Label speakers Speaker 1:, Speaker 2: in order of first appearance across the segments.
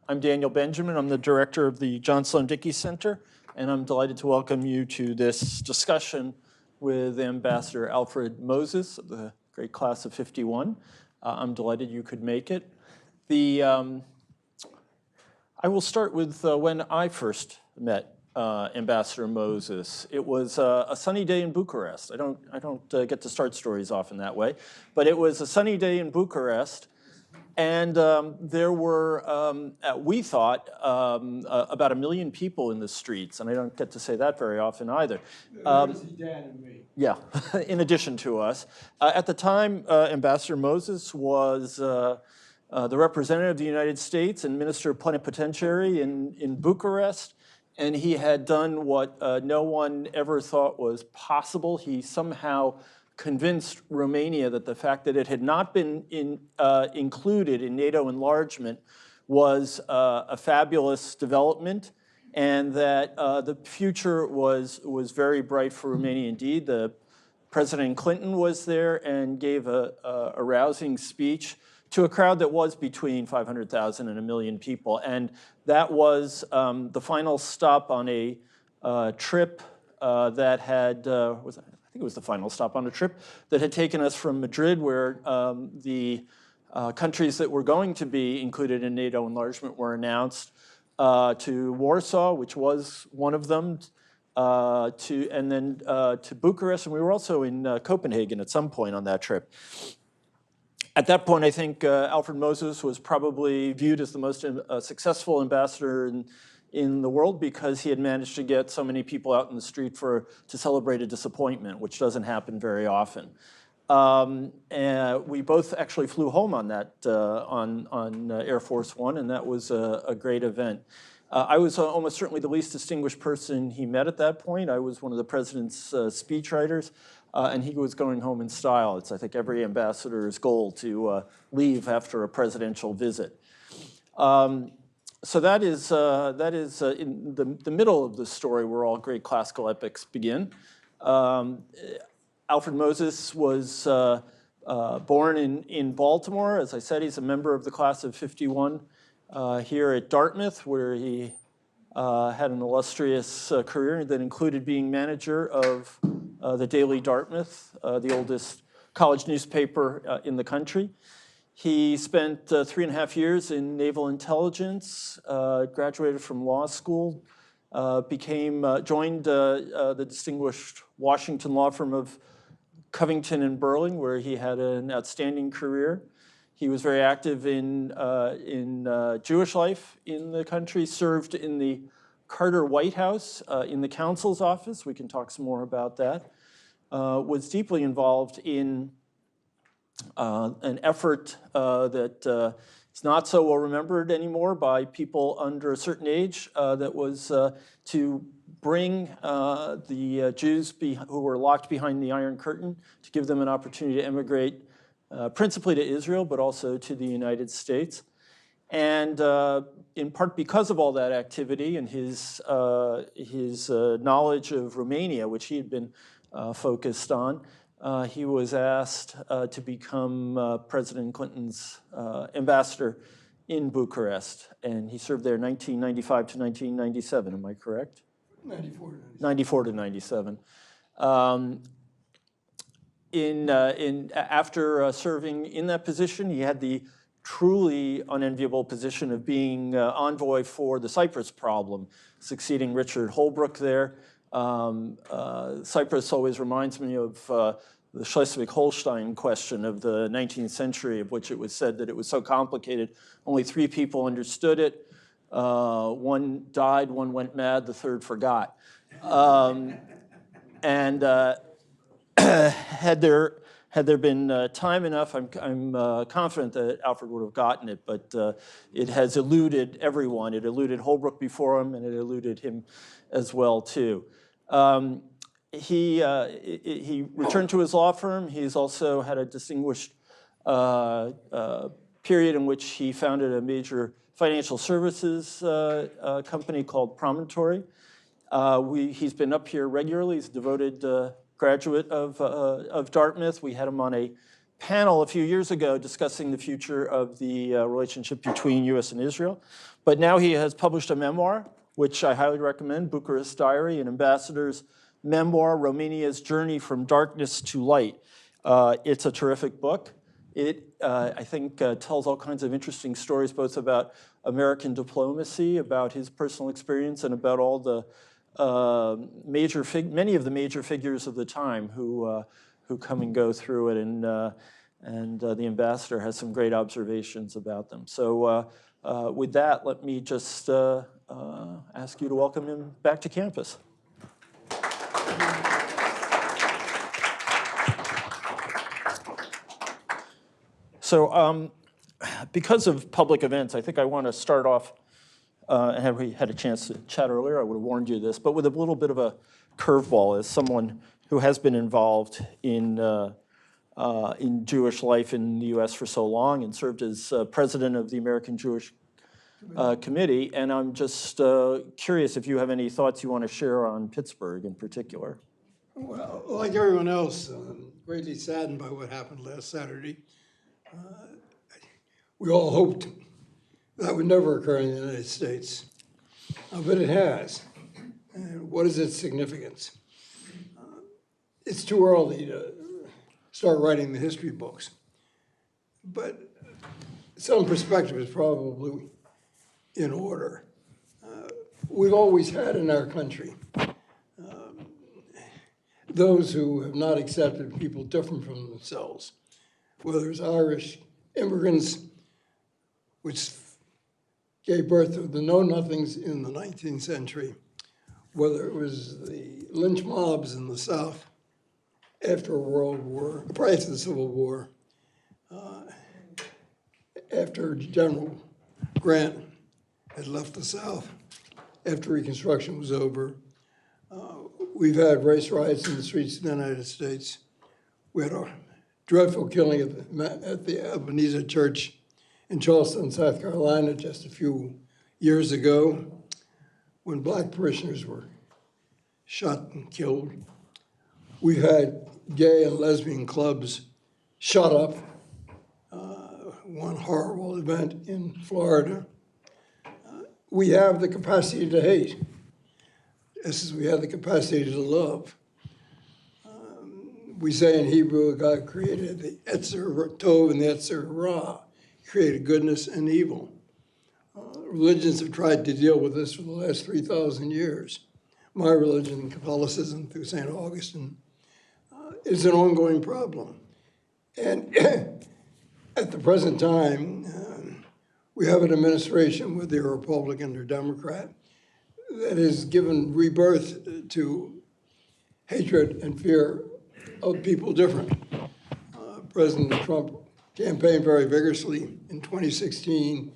Speaker 1: I'm Daniel Benjamin. I'm the director of the John Sloan Dickey Center, and I'm delighted to welcome you to this discussion with Ambassador Alfred Moses of the great class of '51. I'm delighted you could make it. I will start with when I first met Ambassador Moses. It was a sunny day in Bucharest. I don't get to start stories often that way, but it was a sunny day in Bucharest, and there were, we thought, about 1 million people in the streets, and I don't get to say that very often either.
Speaker 2: Dan and me.
Speaker 1: Yeah, in addition to us. At the time, Ambassador Moses was the representative of the United States and Minister Plenipotentiary in Bucharest, and he had done what no one ever thought was possible. He somehow convinced Romania that the fact that it had not been included in NATO enlargement was a fabulous development, and that the future was very bright for Romania indeed. President Clinton was there and gave a rousing speech to a crowd that was between 500,000 and 1 million people. And that was the final stop on a trip that had, I think it was the final stop on a trip that had taken us from Madrid, where the countries that were going to be included in NATO enlargement were announced, to Warsaw, which was one of them, and then to Bucharest, and we were also in Copenhagen at some point on that trip. At that point, I think Alfred Moses was probably viewed as the most successful ambassador in the world, because he had managed to get so many people out in the street to celebrate a disappointment, which doesn't happen very often. And we both actually flew home on that on Air Force One, and that was a great event. I was almost certainly the least distinguished person he met at that point. I was one of the president's speechwriters, and he was going home in style. It's, I think, every ambassador's goal to leave after a presidential visit. So that is in the middle of the story where all great classical epics begin. Alfred Moses was born in Baltimore. As I said, he's a member of the class of '51 here at Dartmouth, where he had an illustrious career that included being manager of the Daily Dartmouth, the oldest college newspaper in the country. He spent 3.5 years in naval intelligence, graduated from law school, joined the distinguished Washington law firm of Covington and Burling, where he had an outstanding career. He was very active in Jewish life in the country, served in the Carter White House, in the counsel's office. We can talk some more about that. Was deeply involved in an effort that is not so well remembered anymore by people under a certain age, that was to bring the Jews who were locked behind the Iron Curtain, to give them an opportunity to emigrate, principally to Israel, but also to the United States. And in part because of all that activity and his knowledge of Romania, which he had been focused on, he was asked to become President Clinton's ambassador in Bucharest, and he served there 1995 to 1997. Am I correct?
Speaker 2: 94 to 97.
Speaker 1: 94 to 97. After serving in that position, he had the truly unenviable position of being envoy for the Cyprus problem, succeeding Richard Holbrooke there. Cyprus always reminds me of the Schleswig-Holstein question of the 19th century, of which it was said that it was so complicated, only 3 people understood it. One died, one went mad, the third forgot. Had there been time enough, I'm confident that Alfred would have gotten it, but it has eluded everyone. It eluded Holbrooke before him, and it eluded him as well, too. He returned to his law firm. He's also had a distinguished period in which he founded a major financial services company called Promontory. He's been up here regularly. He's a devoted graduate of Dartmouth. We had him on a panel a few years ago discussing the future of the relationship between U.S. and Israel. But now he has published a memoir, which I highly recommend, Bucharest Diary, an ambassador's memoir, Romania's Journey from Darkness to Light. It's a terrific book. It, I think, tells all kinds of interesting stories, both about American diplomacy, about his personal experience, and about all the many of the major figures of the time who come and go through it, and the ambassador has some great observations about them. So with that, let me just ask you to welcome him back to campus. So because of public events, I think I want to start off, and had we had a chance to chat earlier, I would have warned you this, but with a little bit of a curveball as someone who has been involved in Jewish life in the U.S. for so long and served as president of the American Jewish Committee. And I'm just curious if you have any thoughts you want to share on Pittsburgh in particular.
Speaker 2: Well, like everyone else, greatly saddened by what happened last Saturday. We all hoped that would never occur in the United States, but it has. And what is its significance? It's too early to start writing the history books, but some perspective is probably in order. We've always had in our country those who have not accepted people different from themselves, whether it's Irish immigrants, which gave birth to the know-nothings in the 19th century, whether it was the lynch mobs in the South after World War, prior to the Civil War, after General Grant had left the South, after Reconstruction was over. We've had race riots in the streets of the United States. We had a dreadful killing at the Ebenezer Church in Charleston, South Carolina, just a few years ago, when Black parishioners were shot and killed. We've had gay and lesbian clubs shut up. One horrible event in Florida. We have the capacity to hate, just as we have the capacity to love. We say in Hebrew, God created the Etzer Tov and the Etzer Ra, created goodness and evil. Religions have tried to deal with this for the last 3,000 years. My religion, Catholicism, through St. Augustine, is an ongoing problem. And at the present time, we have an administration, whether you're Republican or Democrat, that has given rebirth to hatred and fear of people different. President Trump campaigned very vigorously in 2016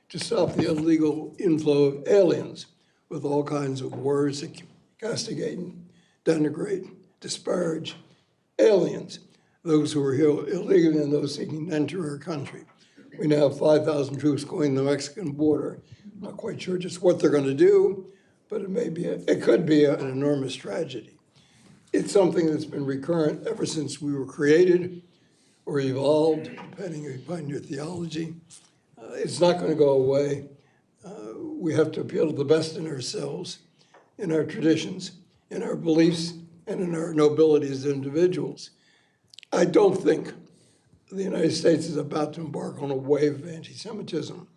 Speaker 2: to stop the illegal inflow of aliens with all kinds of words that castigate, denigrate, disparage aliens, those who are here illegally and those seeking to enter our country. We now have 5,000 troops going to the Mexican border. I'm not quite sure just what they're going to do, but it could be an enormous tragedy. It's something that's been recurrent ever since we were created or evolved, depending upon your theology. It's not going to go away. We have to appeal to the best in ourselves, in our traditions, in our beliefs, and in our nobility as individuals. I don't think the United States is about to embark on a wave of anti-Semitism.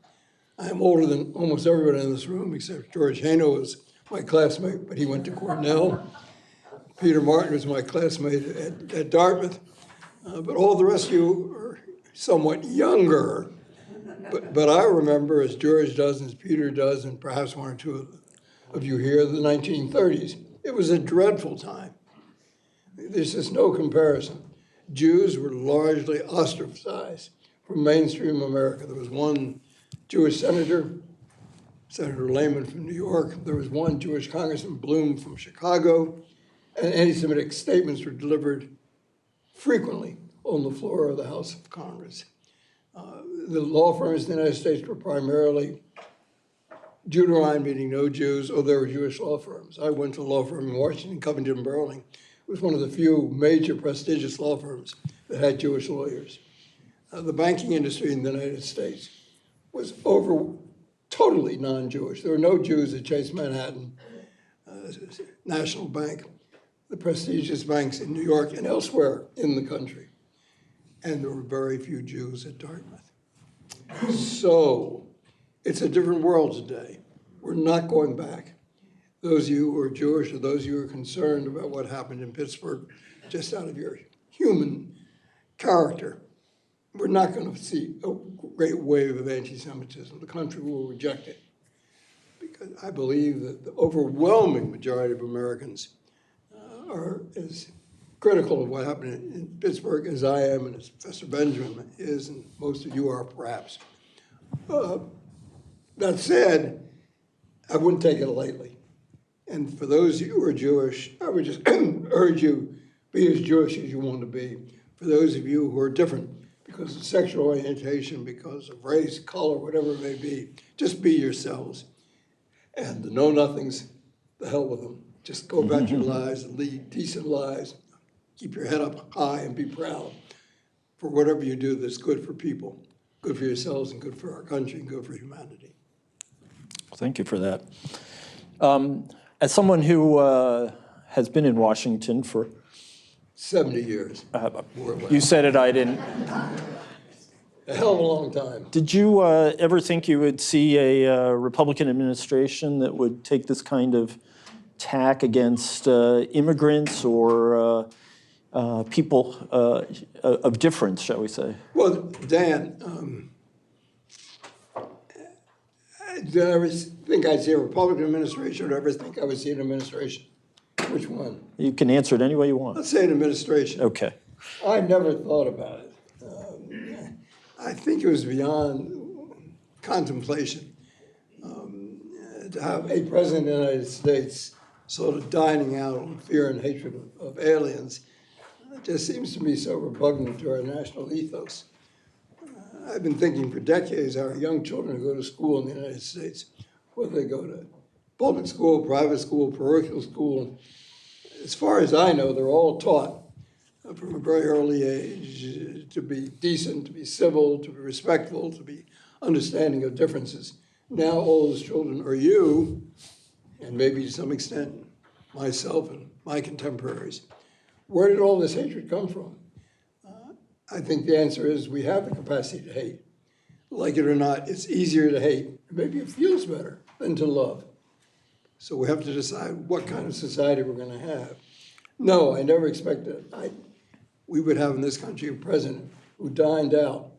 Speaker 2: I am older than almost everybody in this room, except George Haino was my classmate, but he went to Cornell. Peter Martin was my classmate at Dartmouth. But all the rest of you are somewhat younger. But I remember, as George does, and as Peter does, and perhaps one or two of you here, the 1930s. It was a dreadful time. There's just no comparison. Jews were largely ostracized from mainstream America. There was one Jewish senator, Senator Lehman from New York. There was one Jewish Congressman, Bloom from Chicago. And anti-Semitic statements were delivered frequently on the floor of the House of Congress. The law firms in the United States were primarily Judaize, meaning no Jews, or there were Jewish law firms. I went to a law firm in Washington, Covington, Burling. It was one of the few major prestigious law firms that had Jewish lawyers. The banking industry in the United States was totally non-Jewish. There were no Jews at Chase Manhattan National Bank, the prestigious banks in New York and elsewhere in the country. And there were very few Jews at Dartmouth. So it's a different world today. We're not going back. Those of you who are Jewish or those of you who are concerned about what happened in Pittsburgh, just out of your human character, we're not going to see a great wave of anti-Semitism. The country will reject it. Because I believe that the overwhelming majority of Americans are as critical of what happened in Pittsburgh as I am and as Professor Benjamin is, and most of you are perhaps. That said, I wouldn't take it lightly. And for those of you who are Jewish, I would just urge you, be as Jewish as you want to be. For those of you who are different, because of sexual orientation, because of race, color, whatever it may be, just be yourselves. And the know-nothings, the hell with them. Just go about your lives and lead decent lives. Keep your head up high and be proud for whatever you do that's good for people, good for yourselves and good for our country and good for humanity.
Speaker 1: Thank you for that. As someone who has been in Washington for
Speaker 2: 70 years.
Speaker 1: You said it, I didn't.
Speaker 2: A hell of a long time.
Speaker 1: Did you ever think you would see a Republican administration that would take this kind of tack against immigrants or people of difference, shall we say?
Speaker 2: Well, Dan, did I ever think I'd see a Republican administration or did I ever think I would see an administration? Which one?
Speaker 1: You can answer it any way you want.
Speaker 2: Let's say an administration.
Speaker 1: Okay.
Speaker 2: I never thought about it. I think it was beyond contemplation to have a president of the United States sort of dining out on fear and hatred of aliens. It just seems to me so repugnant to our national ethos. I've been thinking for decades our young children who go to school in the United States, whether they go to public school, private school, parochial school, as far as I know, they're all taught from a very early age to be decent, to be civil, to be respectful, to be understanding of differences. Now all those children are you, and maybe to some extent myself and my contemporaries. Where did all this hatred come from? I think the answer is we have the capacity to hate. Like it or not, it's easier to hate. Maybe it feels better than to love. So we have to decide what kind of society we're going to have. No, I never expected we would have in this country a president who dined out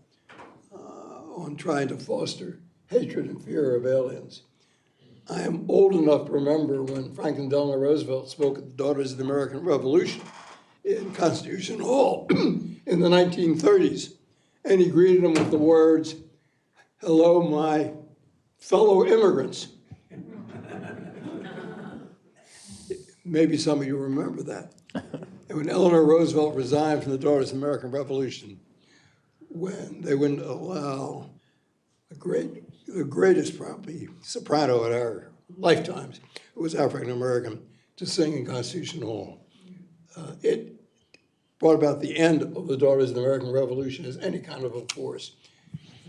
Speaker 2: on trying to foster hatred and fear of aliens. I am old enough to remember when Franklin Delano Roosevelt spoke at the Daughters of the American Revolution in Constitution Hall in the 1930s. And he greeted them with the words, "Hello, my fellow immigrants." Maybe some of you remember that. And when Eleanor Roosevelt resigned from the Daughters of the American Revolution, when they wouldn't allow the greatest probably soprano at our lifetimes, who was African American, to sing in Constitution Hall. It brought about the end of the Daughters of the American Revolution as any kind of a force.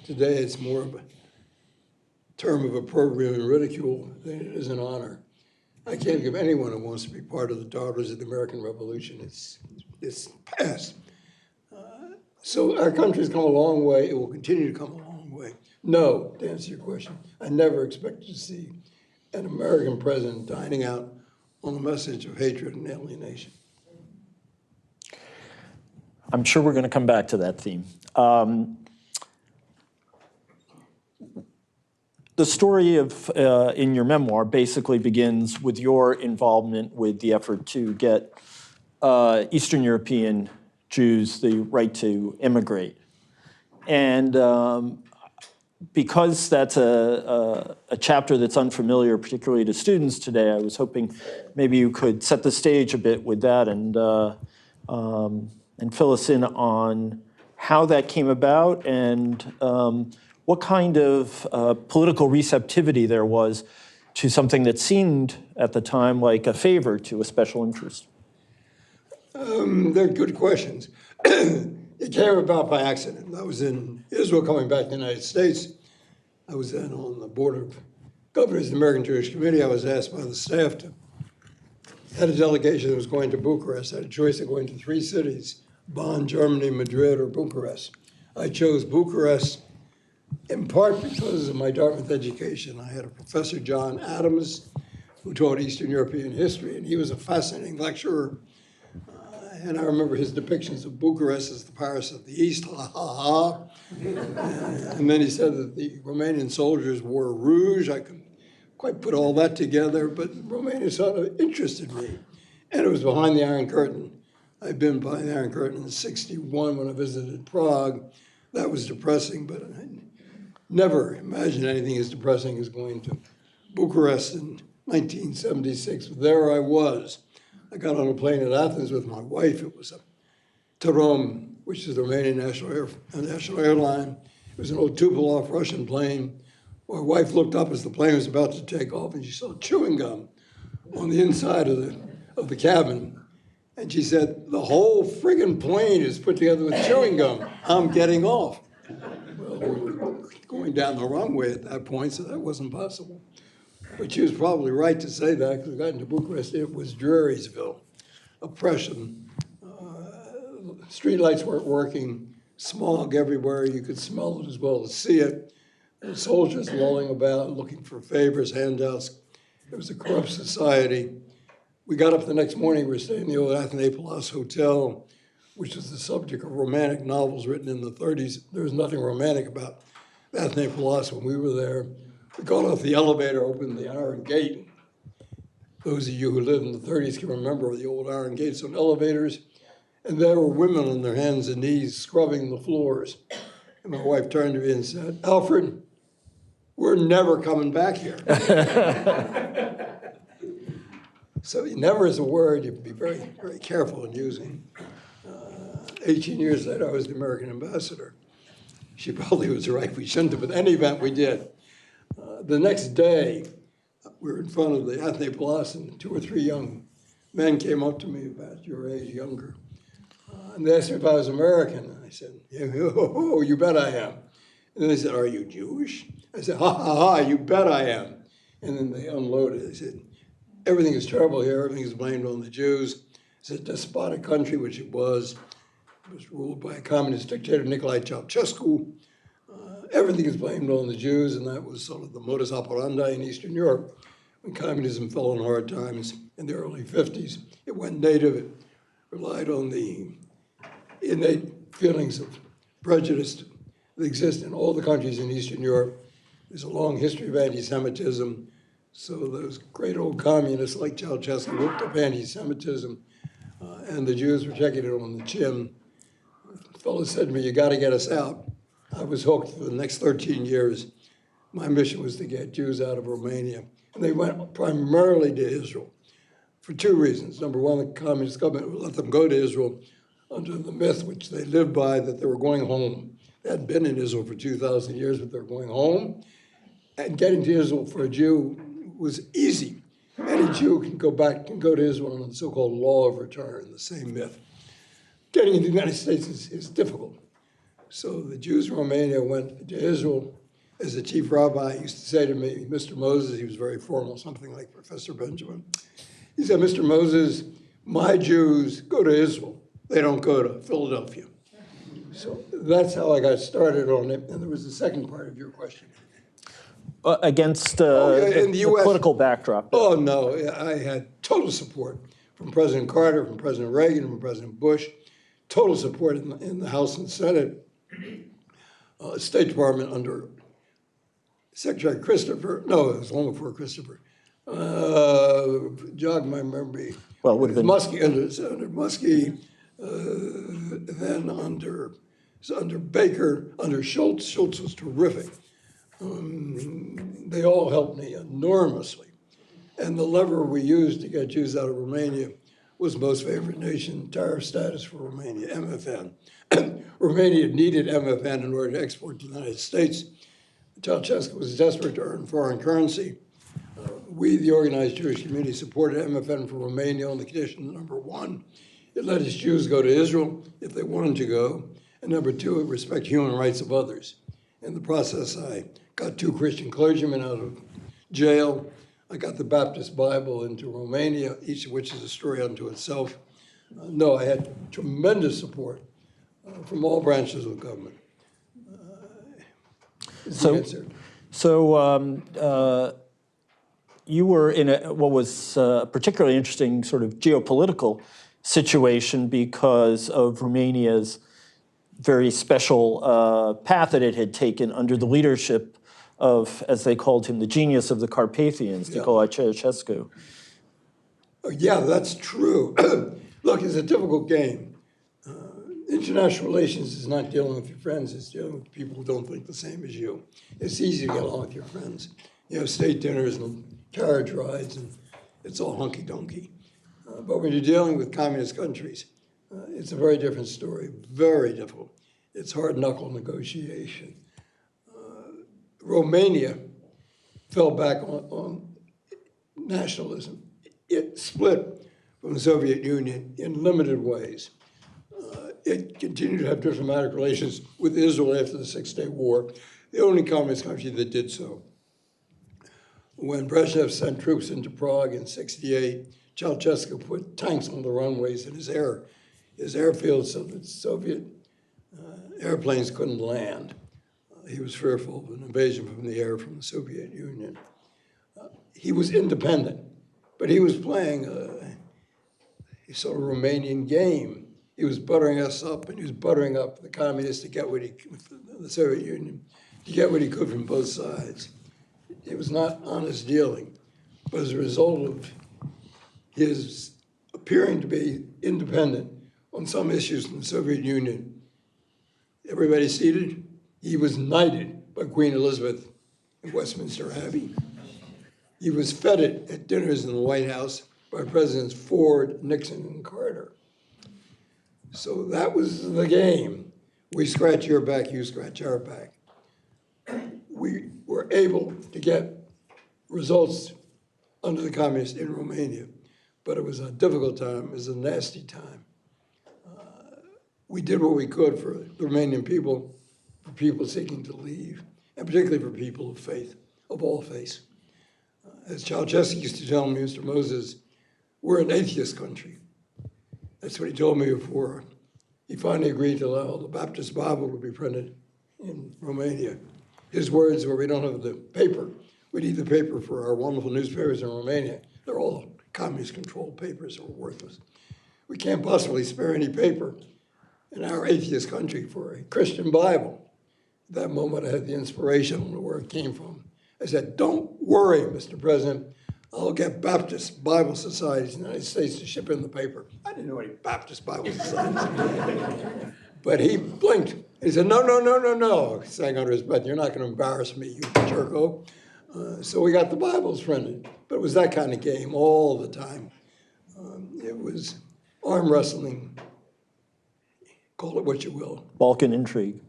Speaker 2: Today it's more of a term of opprobrium and ridicule than it is an honor. I can't give anyone who wants to be part of the Daughters of the American Revolution. It's past. So our country's come a long way. It will continue to come a long way. No, to answer your question, I never expected to see an American president dining out on a message of hatred and alienation.
Speaker 1: I'm sure we're going to come back to that theme. The story of in your memoir basically begins with your involvement with the effort to get Eastern European Jews the right to immigrate. And because that's a chapter that's unfamiliar, particularly to students today, I was hoping maybe you could set the stage a bit with that and fill us in on how that came about and what kind of political receptivity there was to something that seemed at the time like a favor to a special interest.
Speaker 2: They're good questions. It came about by accident. I was in Israel coming back to the United States. I was then on the board of governors of the American Jewish Committee. I was asked by the staff to head a delegation that was going to Bucharest. I had a choice of going to 3 cities, Bonn, Germany, Madrid, or Bucharest. I chose Bucharest in part because of my Dartmouth education. I had a professor, John Adams, who taught Eastern European history, and he was a fascinating lecturer. And I remember his depictions of Bucharest as the Paris of the East, ha ha ha. And then he said that the Romanian soldiers wore rouge. I couldn't quite put all that together, but Romania sort of interested me. And it was behind the Iron Curtain. I'd been behind the Iron Curtain in '61 when I visited Prague. That was depressing, but I never imagined anything as depressing as going to Bucharest in 1976. There I was. I got on a plane at Athens with my wife. It was a Tarom, which is the Romanian national airline. It was an old Tupolev Russian plane. My wife looked up as the plane was about to take off, and she saw chewing gum on the inside of the cabin. And she said, "The whole friggin' plane is put together with chewing gum. I'm getting off." Well, we were going down the runway at that point, so that wasn't possible. But she was probably right to say that, because we got into Bucharest, it was Drearysville, oppression. Streetlights weren't working, smog everywhere. You could smell it as well as see it. And soldiers lolling about, looking for favors, handouts. It was a corrupt society. We got up the next morning, we were staying in the old Athene Palace Hotel, which was the subject of romantic novels written in the 30s. There was nothing romantic about Athene Palace when we were there. We got off the elevator, opened the iron gate. Those of you who lived in the 30s can remember the old iron gates on elevators. And there were women on their hands and knees scrubbing the floors. And my wife turned to me and said, "Alfred, we're never coming back here." So never is a word you have to be very, very careful in using. 18 years later, I was the American ambassador. She probably was right. We shouldn't have, but in any event, we did. The next day, we were in front of the Athene Palace, and 2 or 3 young men came up to me about your age, younger. And they asked me if I was American. And I said, "Oh, you bet I am." And then they said, "Are you Jewish?" I said, "Ha, ha, ha, you bet I am." And then they unloaded. They said, "Everything is terrible here. Everything is blamed on the Jews. It's a despotic country," which it was. It was ruled by a communist dictator, Nicolae Ceausescu. Everything is blamed on the Jews, and that was sort of the modus operandi in Eastern Europe. When communism fell in hard times in the early 50s, it went native. It relied on the innate feelings of prejudice that exist in all the countries in Eastern Europe. There's a long history of anti-Semitism. So those great old communists like Ceausescu whipped up anti-Semitism, and the Jews were taking it on the chin. The fellow said to me, "You got to get us out." I was hooked for the next 13 years. My mission was to get Jews out of Romania. And they went primarily to Israel for 2 reasons. Number one, the communist government would let them go to Israel under the myth which they lived by that they were going home. They hadn't been in Israel for 2,000 years, but they were going home. And getting to Israel for a Jew was easy. Any Jew can go to Israel on the so-called law of return, the same myth. Getting into the United States is difficult. So the Jews from Romania went to Israel. As the chief rabbi used to say to me, Mr. Moses, he was very formal, something like Professor Benjamin. He said, "Mr. Moses, my Jews go to Israel. They don't go to Philadelphia." So that's how I got started on it. And there was the second part of your question.
Speaker 1: Against
Speaker 2: in
Speaker 1: the
Speaker 2: US,
Speaker 1: political backdrop.
Speaker 2: Oh, no, I had total support from President Carter, from President Reagan, from President Bush, total support in the House and Senate. State Department under Secretary Christopher, no, it was long before Christopher. Jog my memory.
Speaker 1: Well, it would have been
Speaker 2: Muskie, under Muskie, then under Baker, under Schultz. Schultz was terrific. They all helped me enormously. And the lever we used to get Jews out of Romania was most favored nation, tariff status for Romania, MFN. Romania needed MFN in order to export to the United States. Ceausescu was desperate to earn foreign currency. We, the organized Jewish community, supported MFN for Romania on the condition, number one, it let its Jews go to Israel if they wanted to go, And number two, respect human rights of others. In the process, I got 2 Christian clergymen out of jail. I got the Baptist Bible into Romania, each of which is a story unto itself. No, I had tremendous support from all branches of government.
Speaker 1: You were in what was a particularly interesting sort of geopolitical situation because of Romania's very special path that it had taken under the leadership of, as they called him, the genius of the Carpathians, Nicolae Ceausescu.
Speaker 2: Yeah, that's true. Look, it's a difficult game. International relations is not dealing with your friends, it's dealing with people who don't think the same as you. It's easy to get along with your friends. You have state dinners and carriage rides, and it's all hunky-dunky. But when you're dealing with communist countries, it's a very different story, very difficult. It's hard-knuckle negotiation. Romania fell back on nationalism. It split from the Soviet Union in limited ways. It continued to have diplomatic relations with Israel after the Six-Day War, the only communist country that did so. When Brezhnev sent troops into Prague in '68, Ceausescu put tanks on the runways in his airfield so that Soviet airplanes couldn't land. He was fearful of an invasion from the air from the Soviet Union. He was independent, but he was playing a sort of Romanian game. He was buttering us up, and he was buttering up the communists to get what he, the Soviet Union, to get what he could from both sides. It was not honest dealing, but as a result of his appearing to be independent on some issues in the Soviet Union, everybody seated, he was knighted by Queen Elizabeth in Westminster Abbey. He was feted at dinners in the White House by Presidents Ford, Nixon, and Carter. So that was the game. We scratch your back, you scratch our back. We were able to get results under the communists in Romania, but it was a difficult time, it was a nasty time. We did what we could for the Romanian people, for people seeking to leave, and particularly for people of faith, of all faiths. As Ceausescu used to tell me, Mr. Moses, we're an atheist country. That's what he told me before he finally agreed to allow the Baptist Bible to be printed in Romania. His words were, we don't have the paper. We need the paper for our wonderful newspapers in Romania. They're all communist-controlled papers that were worthless. We can't possibly spare any paper in our atheist country for a Christian Bible. At that moment, I had the inspiration, I don't know where it came from. I said, don't worry, Mr. President. I'll get Baptist Bible societies in the United States to ship in the paper. I didn't know any Baptist Bible societies. But he blinked. He said, no, no, no, no, no, saying under his breath, you're not going to embarrass me, you jerko. So we got the Bibles printed. But it was that kind of game all the time. It was arm wrestling, call it what you will.
Speaker 1: Balkan intrigue.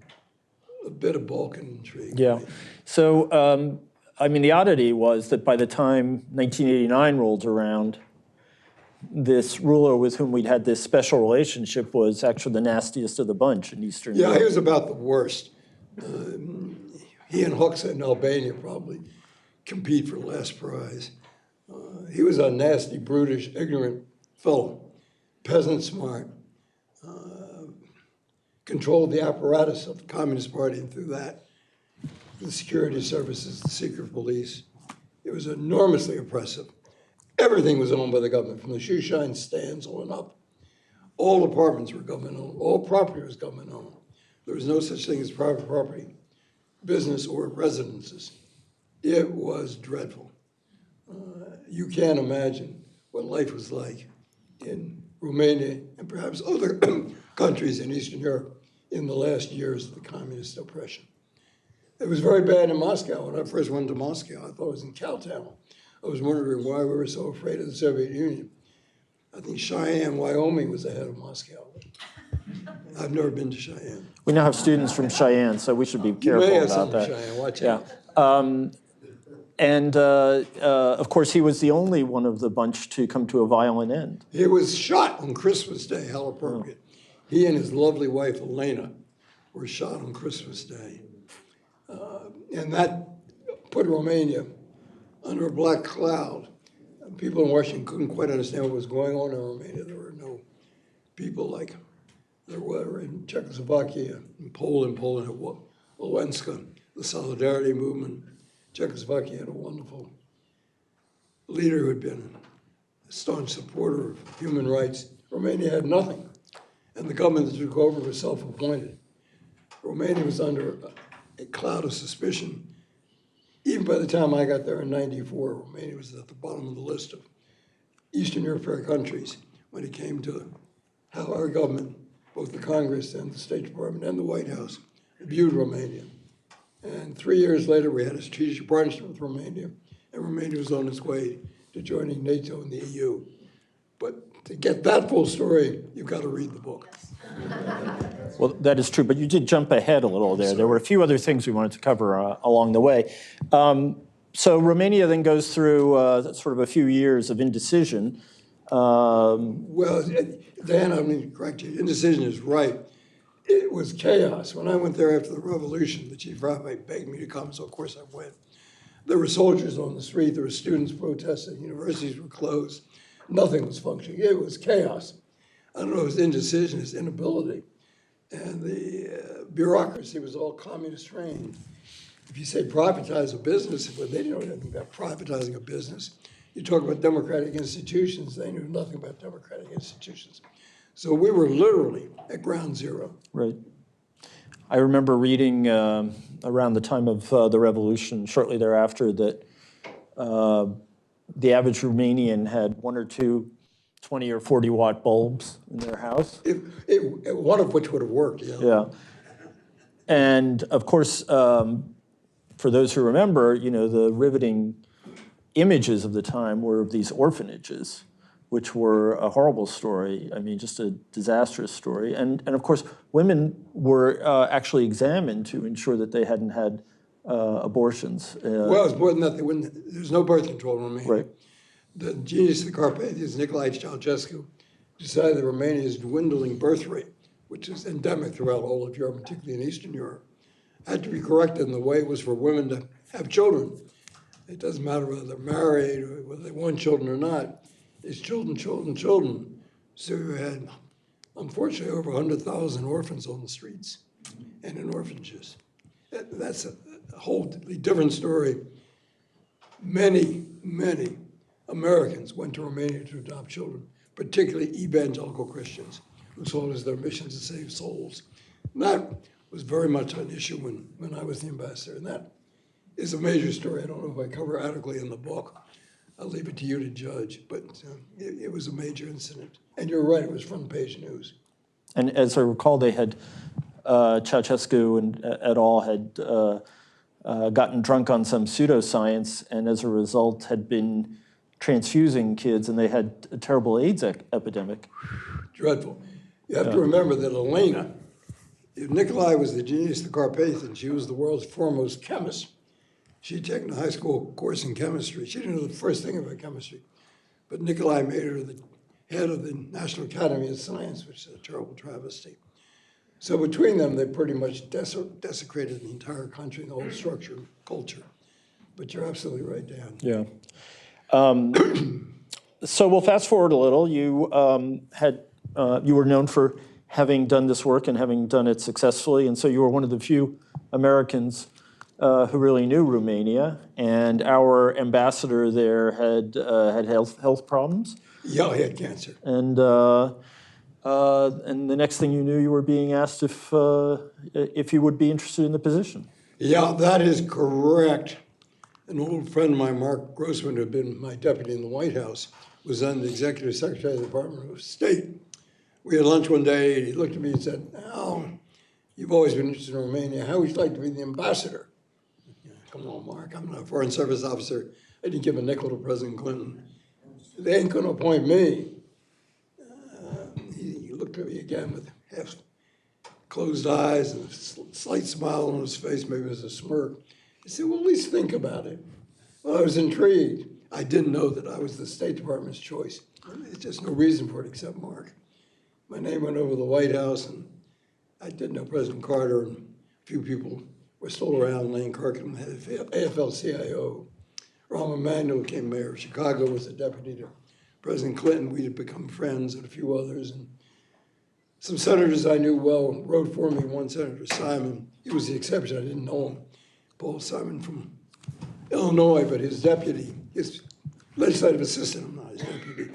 Speaker 2: A bit of Balkan intrigue.
Speaker 1: Yeah.
Speaker 2: Right?
Speaker 1: So, I mean, the oddity was that by the time 1989 rolled around, this ruler with whom we'd had this special relationship was actually the nastiest of the bunch in Eastern Europe.
Speaker 2: Yeah, he was about the worst. He and Hoxha in Albania probably compete for last prize. He was a nasty, brutish, ignorant fellow, peasant smart, controlled the apparatus of the Communist Party and through that, the security services, the secret police. It was enormously oppressive. Everything was owned by the government, from the shoe shine stands on up. All apartments were government-owned. All property was government-owned. There was no such thing as private property, business, or residences. It was dreadful. You can't imagine what life was like in Romania and perhaps other countries in Eastern Europe in the last years of the communist oppression. It was very bad in Moscow. When I first went to Moscow, I thought it was in Cowtown. I was wondering why we were so afraid of the Soviet Union. I think Cheyenne, Wyoming was ahead of Moscow. I've never been to Cheyenne.
Speaker 1: We now have students from Cheyenne, so we should be careful
Speaker 2: you may have
Speaker 1: about that.
Speaker 2: Cheyenne. Watch out.
Speaker 1: And of course, he was the only one of the bunch to come to a violent end.
Speaker 2: He was shot on Christmas Day, how appropriate. He and his lovely wife, Elena, were shot on Christmas Day. And that put Romania under a black cloud. People in Washington couldn't quite understand what was going on in Romania. There were no people like there were in Czechoslovakia, in Poland at Iliescu, the Solidarity movement. Czechoslovakia had a wonderful leader who had been a staunch supporter of human rights. Romania had nothing, and the government that took over was self-appointed. Romania was under a cloud of suspicion. Even by the time I got there in '94, Romania was at the bottom of the list of Eastern European countries when it came to how our government, both the Congress and the State Department and the White House, viewed Romania. And 3 years later, we had a strategic partnership with Romania, and Romania was on its way to joining NATO and the EU. But to get that full story, you've got to read the book.
Speaker 1: Well, that is true, but you did jump ahead a little there. There were a few other things we wanted to cover along the way. So Romania then goes through sort of a few years of indecision.
Speaker 2: Well, Dan, I mean, correct you, indecision is right. It was chaos. When I went there after the revolution, the chief rabbi begged me to come, so of course I went. There were soldiers on the street, there were students protesting, universities were closed, nothing was functioning. It was chaos. I don't know if it was indecision, it's inability. And the bureaucracy was all communist trained. If you say privatize a business, well, they didn't know anything about privatizing a business. You talk about democratic institutions, they knew nothing about democratic institutions. So we were literally at ground zero.
Speaker 1: Right. I remember reading around the time of the revolution, shortly thereafter, that the average Romanian had one or two 20 or 40 watt bulbs in their house.
Speaker 2: One of which would have worked, yeah.
Speaker 1: Yeah. And of course, for those who remember, you know, the riveting images of the time were of these orphanages, which were a horrible story. I mean, just a disastrous story. And of course, women were actually examined to ensure that they hadn't had abortions.
Speaker 2: Well, it's more than that. There's no birth control in Romania.
Speaker 1: Right.
Speaker 2: The genius of the Carpathians, Nicolae Ceausescu, decided that Romania's dwindling birth rate, which is endemic throughout all of Europe, particularly in Eastern Europe, had to be corrected in the way it was for women to have children. It doesn't matter whether they're married or whether they want children or not. It's children, children, children. So you had, unfortunately, over 100,000 orphans on the streets and in orphanages. That's a wholly different story. Many, many Americans went to Romania to adopt children, particularly evangelical Christians who saw it as their mission to save souls. And that was very much an issue when I was the ambassador. And that is a major story. I don't know if I cover adequately in the book. I'll leave it to you to judge, but it was a major incident. And you're right, it was front page news.
Speaker 1: And as I recall, they had, Ceausescu and et al. Had gotten drunk on some pseudoscience, and as a result had been transfusing kids, and they had a terrible AIDS epidemic.
Speaker 2: Dreadful. You have to remember that Elena Nicolai was the genius of the Carpathians. She was the world's foremost chemist. She'd taken a high school course in chemistry. She didn't know the first thing about chemistry. But Nicolai made her the head of the National Academy of Science, which is a terrible travesty. So between them, they pretty much desecrated the entire country, the whole structure and culture. But you're absolutely right, Dan.
Speaker 1: Yeah. So we'll fast forward a little. You you were known for having done this work and having done it successfully, and so you were one of the few Americans who really knew Romania. And our ambassador there had health problems.
Speaker 2: Yeah, he had cancer.
Speaker 1: And the next thing you knew, you were being asked if you would be interested in the position.
Speaker 2: Yeah, that is correct. An old friend of mine, Marc Grossman, who had been my deputy in the White House, was then the executive secretary of the Department of State. We had lunch one day, and he looked at me and said, "Al, you've always been interested in Romania. How would you like to be the ambassador?" Come on, Mark, I'm not a foreign service officer. I didn't give a nickel to President Clinton. They ain't gonna appoint me. He looked at me again with half closed eyes and a slight smile on his face, maybe it was a smirk. He said, well, at least think about it. Well, I was intrigued. I didn't know that I was the State Department's choice. There's just no reason for it except Mark. My name went over the White House, and I did know President Carter, and a few people were still around. Lane Kirkland, head of AFL-CIO. Rahm Emanuel became mayor of Chicago, was the deputy to President Clinton. We had become friends, and a few others. And some senators I knew well wrote for me. One Senator Simon, he was the exception. I didn't know him. Paul Simon from Illinois, but his deputy, his legislative assistant, I'm not his deputy,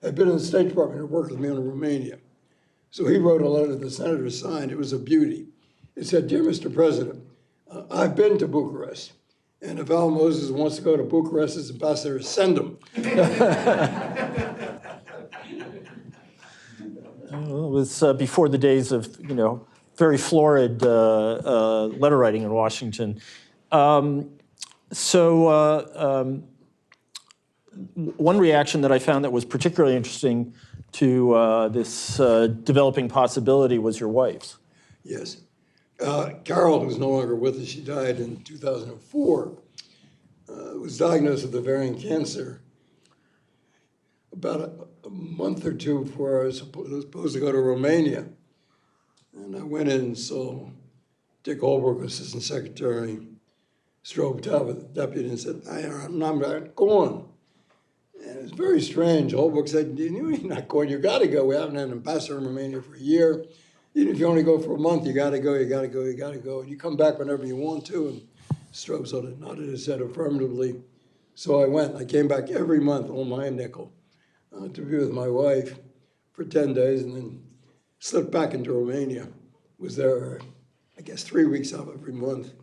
Speaker 2: had been in the State Department and worked with me on Romania. So he wrote a letter the senator signed. It was a beauty. It said, "Dear Mr. President, I've been to Bucharest, and if Al Moses wants to go to Bucharest as ambassador, send him."
Speaker 1: Well, it was before the days of, very florid letter writing in Washington. One reaction that I found that was particularly interesting to this developing possibility was your wife's.
Speaker 2: Yes. Carol, who's no longer with us, she died in 2004, was diagnosed with ovarian cancer about a month or two before I was supposed to go to Romania. And I went in and saw Dick Holbrook, Assistant Secretary, strode down with the deputy and said, "I'm not going." And it was very strange. Holbrook said, "You're not going, you gotta go. We haven't had an ambassador in Romania for a year. Even if you only go for a month, you gotta go, you gotta go, you gotta go. And you come back whenever you want to." And Strobe sort of nodded his head affirmatively. So I went. I came back every month on my nickel to be with my wife for 10 days and then slipped back into Romania. Was there, I guess, 3 weeks out every month.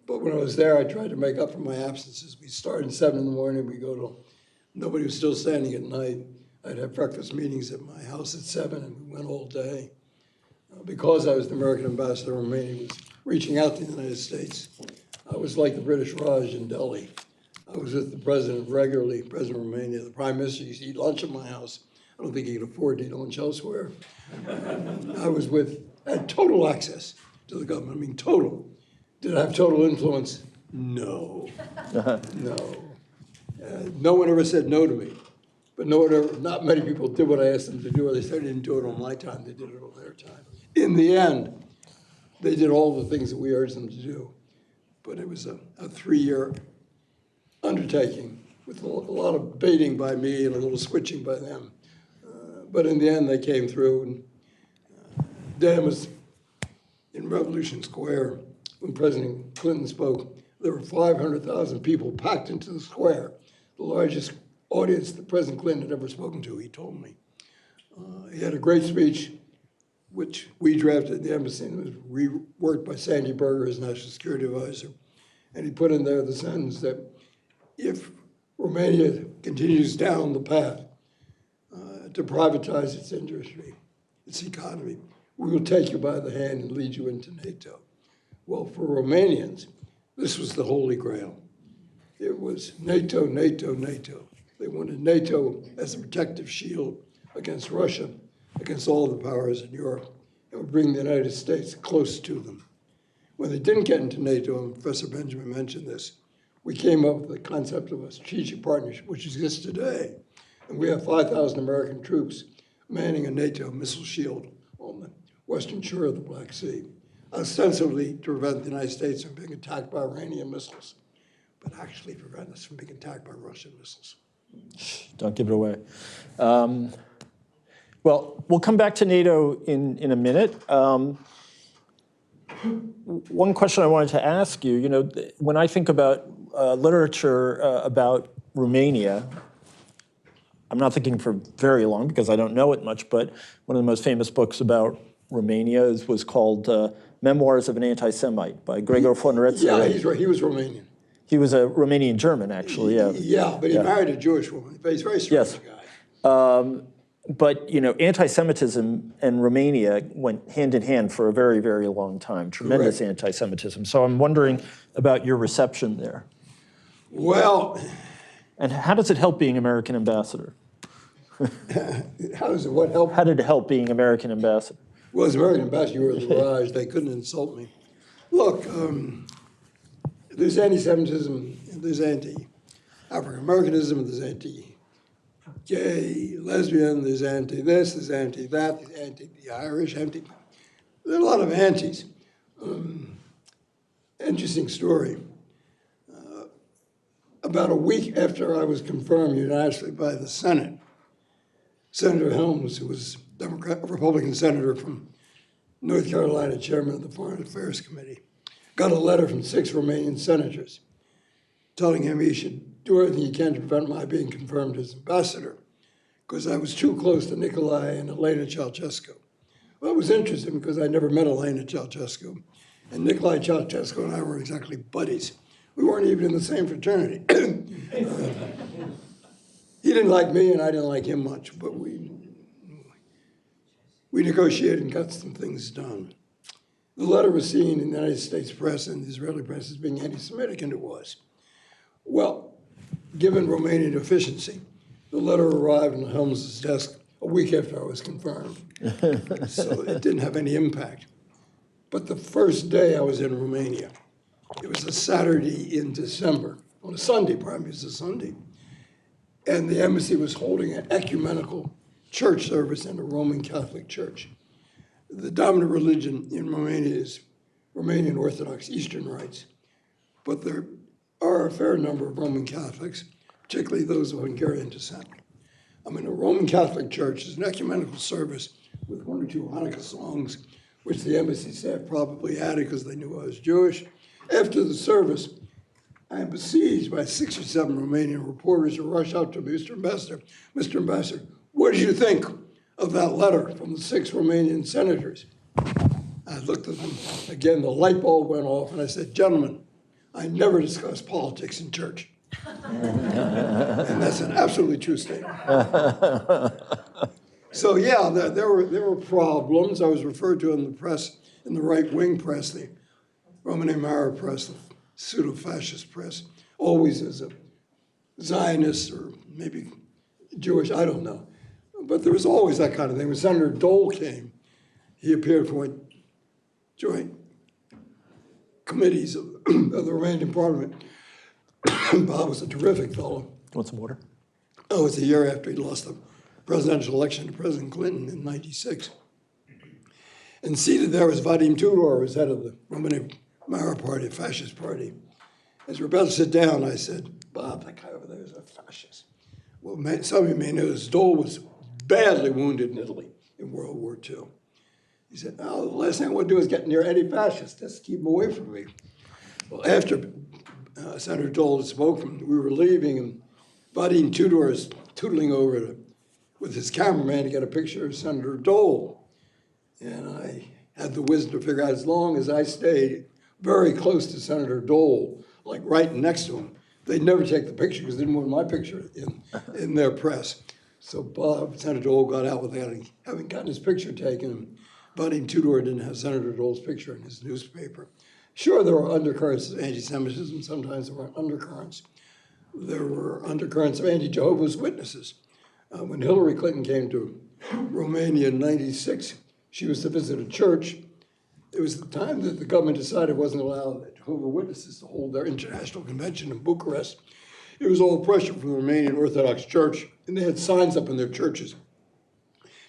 Speaker 2: But when I was there, I tried to make up for my absences. We started at 7 in the morning. We go till nobody was still standing at night. I'd have breakfast meetings at my house at 7, and we went all day. Because I was the American ambassador in Romania, was reaching out to the United States. I was like the British Raj in Delhi. I was with the president regularly, President of Romania. The prime minister used to eat lunch at my house. I don't think he could afford to eat lunch elsewhere. I had total access to the government. I mean, total. Did I have total influence? No. No. No one ever said no to me. But not many people did what I asked them to do, or they said they didn't do it on my time, they did it on their time. In the end, they did all the things that we urged them to do. But it was a 3-year undertaking with a lot of baiting by me and a little switching by them. But in the end, they came through. And Dan was in Revolution Square when President Clinton spoke. There were 500,000 people packed into the square, the largest audience that President Clinton had ever spoken to, he told me. He had a great speech, which we drafted at the embassy, and it was reworked by Sandy Berger, his national security advisor. And he put in there the sentence that if Romania continues down the path to privatize its industry, its economy, we will take you by the hand and lead you into NATO. Well, for Romanians, this was the Holy Grail. It was NATO, NATO, NATO. They wanted NATO as a protective shield against Russia, against all the powers in Europe, and would bring the United States close to them. When they didn't get into NATO, and Professor Benjamin mentioned this, we came up with the concept of a strategic partnership, which exists today. And we have 5,000 American troops manning a NATO missile shield on the western shore of the Black Sea, ostensibly to prevent the United States from being attacked by Iranian missiles, but actually prevent us from being attacked by Russian missiles.
Speaker 1: Don't give it away. Well, we'll come back to NATO in a minute. One question I wanted to ask you, when I think about literature about Romania, I'm not thinking for very long because I don't know it much, but one of the most famous books about Romania was called Memoirs of an Anti-Semite by Gregor von Retzer.
Speaker 2: Yeah, he's right. He was Romanian.
Speaker 1: He was a Romanian German, actually, yeah.
Speaker 2: Yeah, but he married a Jewish woman. But he's a very strange guy.
Speaker 1: But, anti-Semitism and Romania went hand in hand for a very, very long time, tremendous
Speaker 2: Correct.
Speaker 1: anti-Semitism. So I'm wondering about your reception there.
Speaker 2: Well.
Speaker 1: And how does it help being American ambassador?
Speaker 2: How does it what help?
Speaker 1: How did it help being American ambassador?
Speaker 2: Well, as American ambassador, you were at the Raj. They couldn't insult me. Look, there's anti-Semitism, there's anti-African-Americanism, there's anti-gay, lesbian, there's anti-this, there's anti-that, there's anti-the Irish, There are a lot of antis. Interesting story. About a week after I was confirmed unanimously by the Senate, Senator Helms, who was a Republican senator from North Carolina, chairman of the Foreign Affairs Committee, got a letter from 6 Romanian senators telling him he should do everything he can to prevent my being confirmed as ambassador because I was too close to Nicolai and Elena Ceausescu. Well, it was interesting because I never met Elena Ceausescu, and Nicolai Ceausescu and I weren't exactly buddies. We weren't even in the same fraternity. He didn't like me, and I didn't like him much, but we negotiated and got some things done. The letter was seen in the United States press and the Israeli press as being anti-Semitic, and it was. Well, given Romanian efficiency, the letter arrived on Helms's desk a week after I was confirmed, so it didn't have any impact. But the first day I was in Romania, it was a Saturday in December, on a Sunday, probably it was a Sunday, and the embassy was holding an ecumenical church service in a Roman Catholic church. The dominant religion in Romania is Romanian Orthodox Eastern Rites, but there are a fair number of Roman Catholics, particularly those of Hungarian descent. I mean, a Roman Catholic church is an ecumenical service with 1 or 2 Hanukkah songs, which the embassy staff probably added because they knew I was Jewish. After the service, I am besieged by 6 or 7 Romanian reporters who rush out to Mr. Ambassador. Mr. Ambassador, what did you think of that letter from the 6 Romanian senators? I looked at them. Again, the light bulb went off, and I said, gentlemen, I never discuss politics in church. And that's an absolutely true statement. So yeah, there were problems. I was referred to in the press, in the right-wing press, the Romania press, the pseudo-fascist press, always as a Zionist or maybe Jewish, I don't know. But there was always that kind of thing. When Senator Dole came, he appeared for joint committees of the Romanian parliament. Bob was a terrific fellow.
Speaker 1: Want some water?
Speaker 2: Oh, it was a year after he lost the presidential election to President Clinton in '96. And seated there was Vadim Tudor, who was head of the Romania Party, a fascist party. As we're about to sit down, I said, Bob, that guy over there is a fascist. Well, some of you may know this, Dole was badly wounded in Italy in World War II. He said, oh, the last thing I want to do is get near any fascist. Just keep him away from me. Well, after Senator Dole had spoken, we were leaving, and Vadim Tudor is tootling over with his cameraman to get a picture of Senator Dole. And I had the wisdom to figure out, as long as I stayed very close to Senator Dole, like right next to him, they'd never take the picture because they didn't want my picture in their press. So Senator Dole got out without having gotten his picture taken. Vadim Tudor didn't have Senator Dole's picture in his newspaper. Sure, there were undercurrents of anti-Semitism. Sometimes there weren't undercurrents. There were undercurrents of anti-Jehovah's Witnesses. When Hillary Clinton came to Romania in '96, she was to visit a church. It was the time that the government decided it wasn't allowed Jehovah's Witnesses to hold their international convention in Bucharest. It was all pressure from the Romanian Orthodox Church, and they had signs up in their churches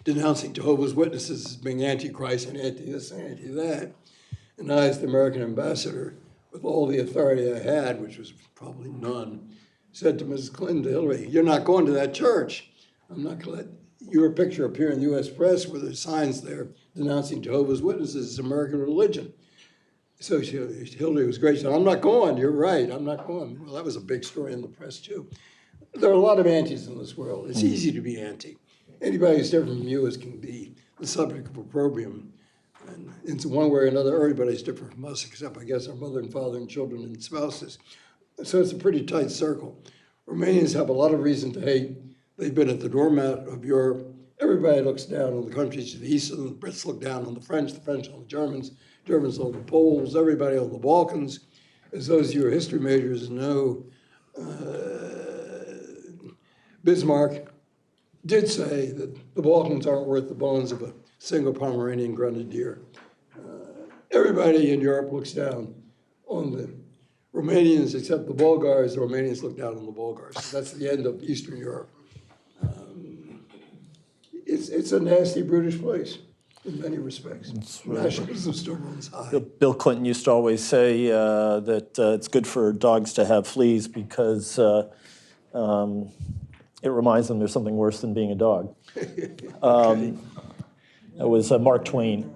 Speaker 2: denouncing Jehovah's Witnesses as being anti-Christ and anti-this and anti-that. And I, as the American ambassador, with all the authority I had, which was probably none, said to Mrs. Clinton, to Hillary, you're not going to that church. I'm not going to let your picture appear in the U.S. press where there's signs there denouncing Jehovah's Witnesses as American religion. So Hillary was great. She said, I'm not going. You're right. I'm not going. Well, that was a big story in the press, too. There are a lot of antis in this world. It's easy to be anti. Anybody who's different from you can be the subject of opprobrium. And in one way or another, everybody's different from us, except, I guess, our mother and father and children and spouses. So it's a pretty tight circle. Romanians have a lot of reason to hate. They've been at the doormat of Europe. Everybody looks down on the countries to the east, and the Brits look down on the French on the Germans on the Poles, everybody on the Balkans. As those of you who are history majors know, Bismarck did say that the Balkans aren't worth the bones of a single Pomeranian grenadier. Everybody in Europe looks down on the Romanians, except the Bulgars. The Romanians look down on the Bulgars. So that's the end of Eastern Europe. It's a nasty, brutish place. in many respects. Nationalism still runs high.
Speaker 1: Bill Clinton used to always say that it's good for dogs to have fleas because it reminds them there's something worse than being a dog.
Speaker 2: Okay.
Speaker 1: That was Mark Twain.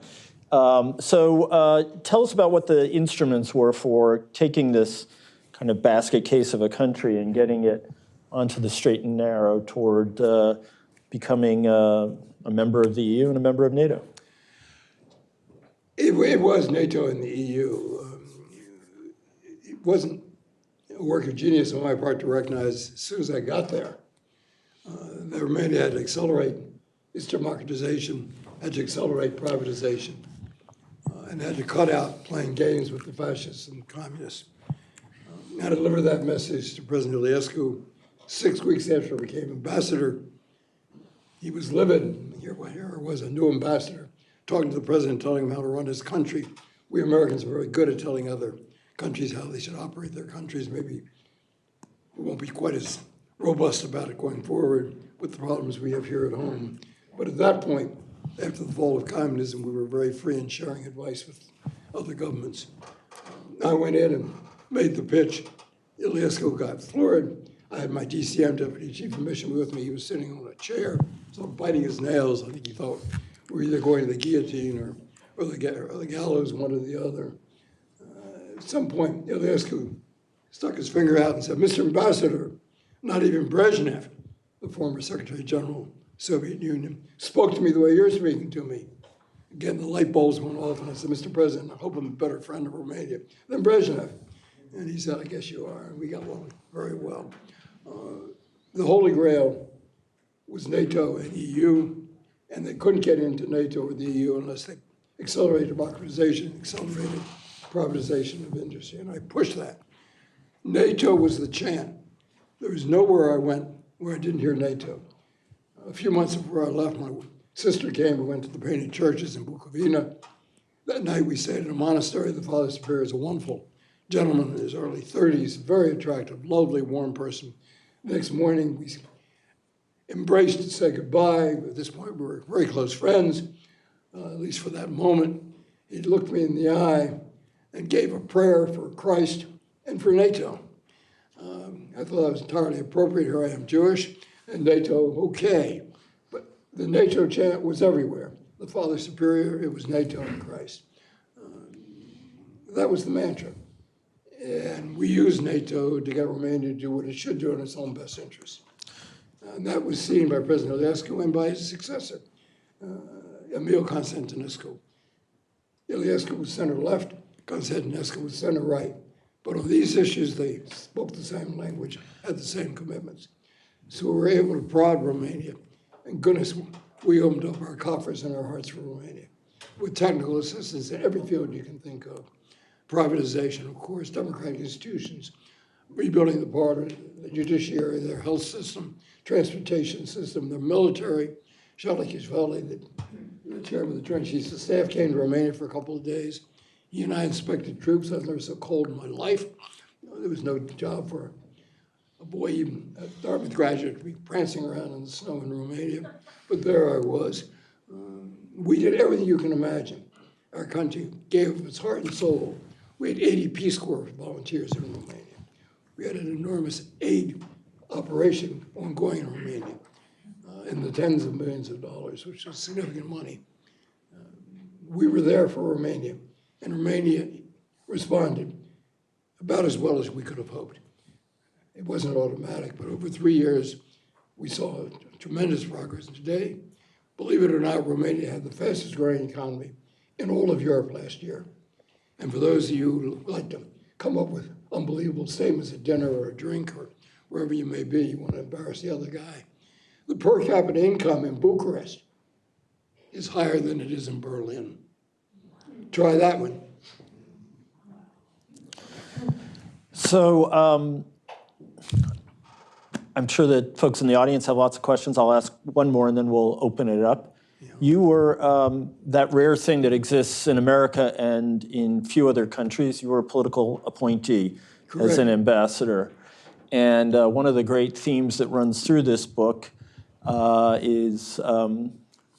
Speaker 1: So tell us about what the instruments were for taking this kind of basket case of a country and getting it onto the straight and narrow toward becoming a member of the EU and a member of NATO.
Speaker 2: It was NATO and the EU. It wasn't a work of genius on my part to recognize as soon as I got there that Romania had to accelerate its democratization, had to accelerate privatization, and had to cut out playing games with the fascists and communists. I delivered that message to President Iliescu 6 weeks after I became ambassador. He was livid. Here I was, a new ambassador, talking to the president, telling him how to run his country. We Americans are very good at telling other countries how they should operate their countries. Maybe we won't be quite as robust about it going forward with the problems we have here at home. But at that point, after the fall of communism, we were very free in sharing advice with other governments. I went in and made the pitch. Iliescu got floored. I had my DCM, Deputy Chief of Mission, with me. He was sitting on a chair, so biting his nails. I think he thought we were either going to the guillotine or the gallows, one or the other. At some point, Iliescu stuck his finger out and said, "Mr. Ambassador, not even Brezhnev, the former Secretary General of the Soviet Union, spoke to me the way you're speaking to me." Again, the light bulbs went off, and I said, "Mr. President, I hope I'm a better friend of Romania than Brezhnev." And he said, "I guess you are." And we got along very well. The Holy Grail was NATO and EU, and they couldn't get into NATO or the EU unless they accelerated democratization, accelerated privatization of industry, and I pushed that. NATO was the chant. There was nowhere I went where I didn't hear NATO. A few months before I left, my sister came. We went to the Painted Churches in Bukovina. That night we stayed in a monastery. The Father Superior is a wonderful gentleman in his early 30s, very attractive, lovely, warm person. Next morning, we embraced to say goodbye. At this point, we were very close friends, at least for that moment. He looked me in the eye and gave a prayer for Christ and for NATO. I thought that was entirely appropriate. Here I am Jewish, and NATO, okay. But the NATO chant was everywhere. The Father Superior, it was NATO and Christ. That was the mantra. And we used NATO to get Romania to do what it should do in its own best interest. And that was seen by President Iliescu and by his successor, Emil Constantinescu. Iliescu was center-left, Constantinescu was center-right. But on these issues, they spoke the same language, had the same commitments. So we were able to prod Romania. And goodness, we opened up our coffers and our hearts for Romania with technical assistance in every field you can think of. Privatization, of course, democratic institutions, rebuilding the border, the judiciary, their health system, transportation system, their military. Shalikishvili, the chairman of the Joint Chiefs of Staff, came to Romania for a couple of days. He and I inspected troops. I've never so cold in my life. There was no job for a boy, even a Dartmouth graduate, to be prancing around in the snow in Romania. But there I was. We did everything you can imagine. Our country gave of its heart and soul. We had 80 Peace Corps volunteers in Romania. We had an enormous aid operation ongoing in Romania in the tens of millions of dollars, which was significant money. We were there for Romania, and Romania responded about as well as we could have hoped. It wasn't automatic, but over 3 years, we saw tremendous progress. And today, believe it or not, Romania had the fastest growing economy in all of Europe last year. And for those of you who like to come up with unbelievable statements at dinner or a drink or wherever you may be, you want to embarrass the other guy, the per capita income in Bucharest is higher than it is in Berlin. Try that one.
Speaker 1: So I'm sure that folks in the audience have lots of questions. I'll ask one more and then we'll open it up. Yeah. You were that rare thing that exists in America and in few other countries. You were a political appointee. Correct. As an ambassador. And one of the great themes that runs through this book is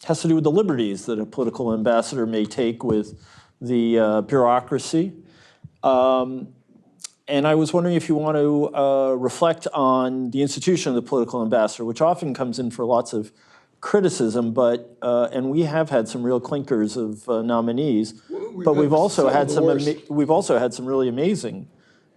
Speaker 1: has to do with the liberties that a political ambassador may take with the bureaucracy. And I was wondering if you want to reflect on the institution of the political ambassador, which often comes in for lots of criticism, but and we have had some real clinkers of nominees, but we've also had some really amazing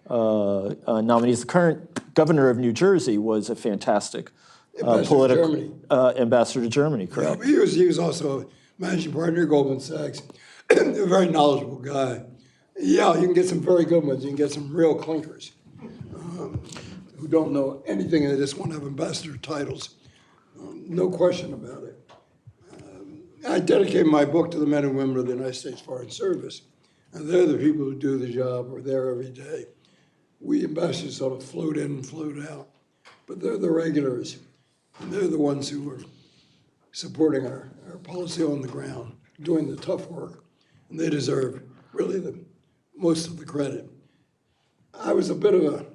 Speaker 1: nominees. The current governor of New Jersey was a fantastic political ambassador to Germany, correct?
Speaker 2: Yeah, he was also managing partner at Goldman Sachs, a very knowledgeable guy. Yeah, you can get some very good ones. You can get some real clinkers who don't know anything and they just want to have ambassador titles. No question about it. I dedicate my book to the men and women of the United States Foreign Service. And they're the people who do the job. We're there every day. We ambassadors sort of float in and float out. But they're the regulars. And they're the ones who are supporting our policy on the ground, doing the tough work. And they deserve really most of the credit. I was a bit of a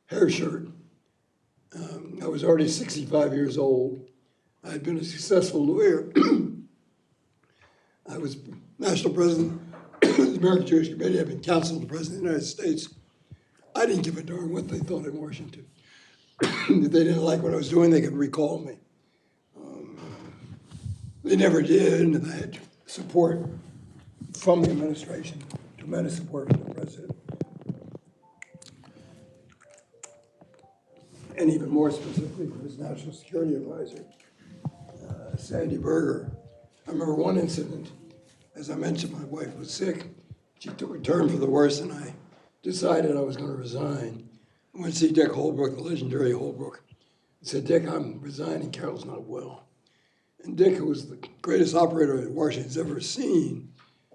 Speaker 2: hair shirt. I was already 65 years old. I had been a successful lawyer. I was national president of the American Jewish Committee. I've been counsel to the President of the United States. I didn't give a darn what they thought in Washington. If they didn't like what I was doing, they could recall me. They never did, and I had support from the administration, tremendous support from the president. And even more specifically from his national security advisor, Sandy Berger. I remember one incident, as I mentioned, my wife was sick. She took a turn for the worse, and I decided I was going to resign. I went to see Dick Holbrook, the legendary Holbrook. I said, Dick, I'm resigning, Carol's not well. And Dick, who was the greatest operator that Washington's ever seen,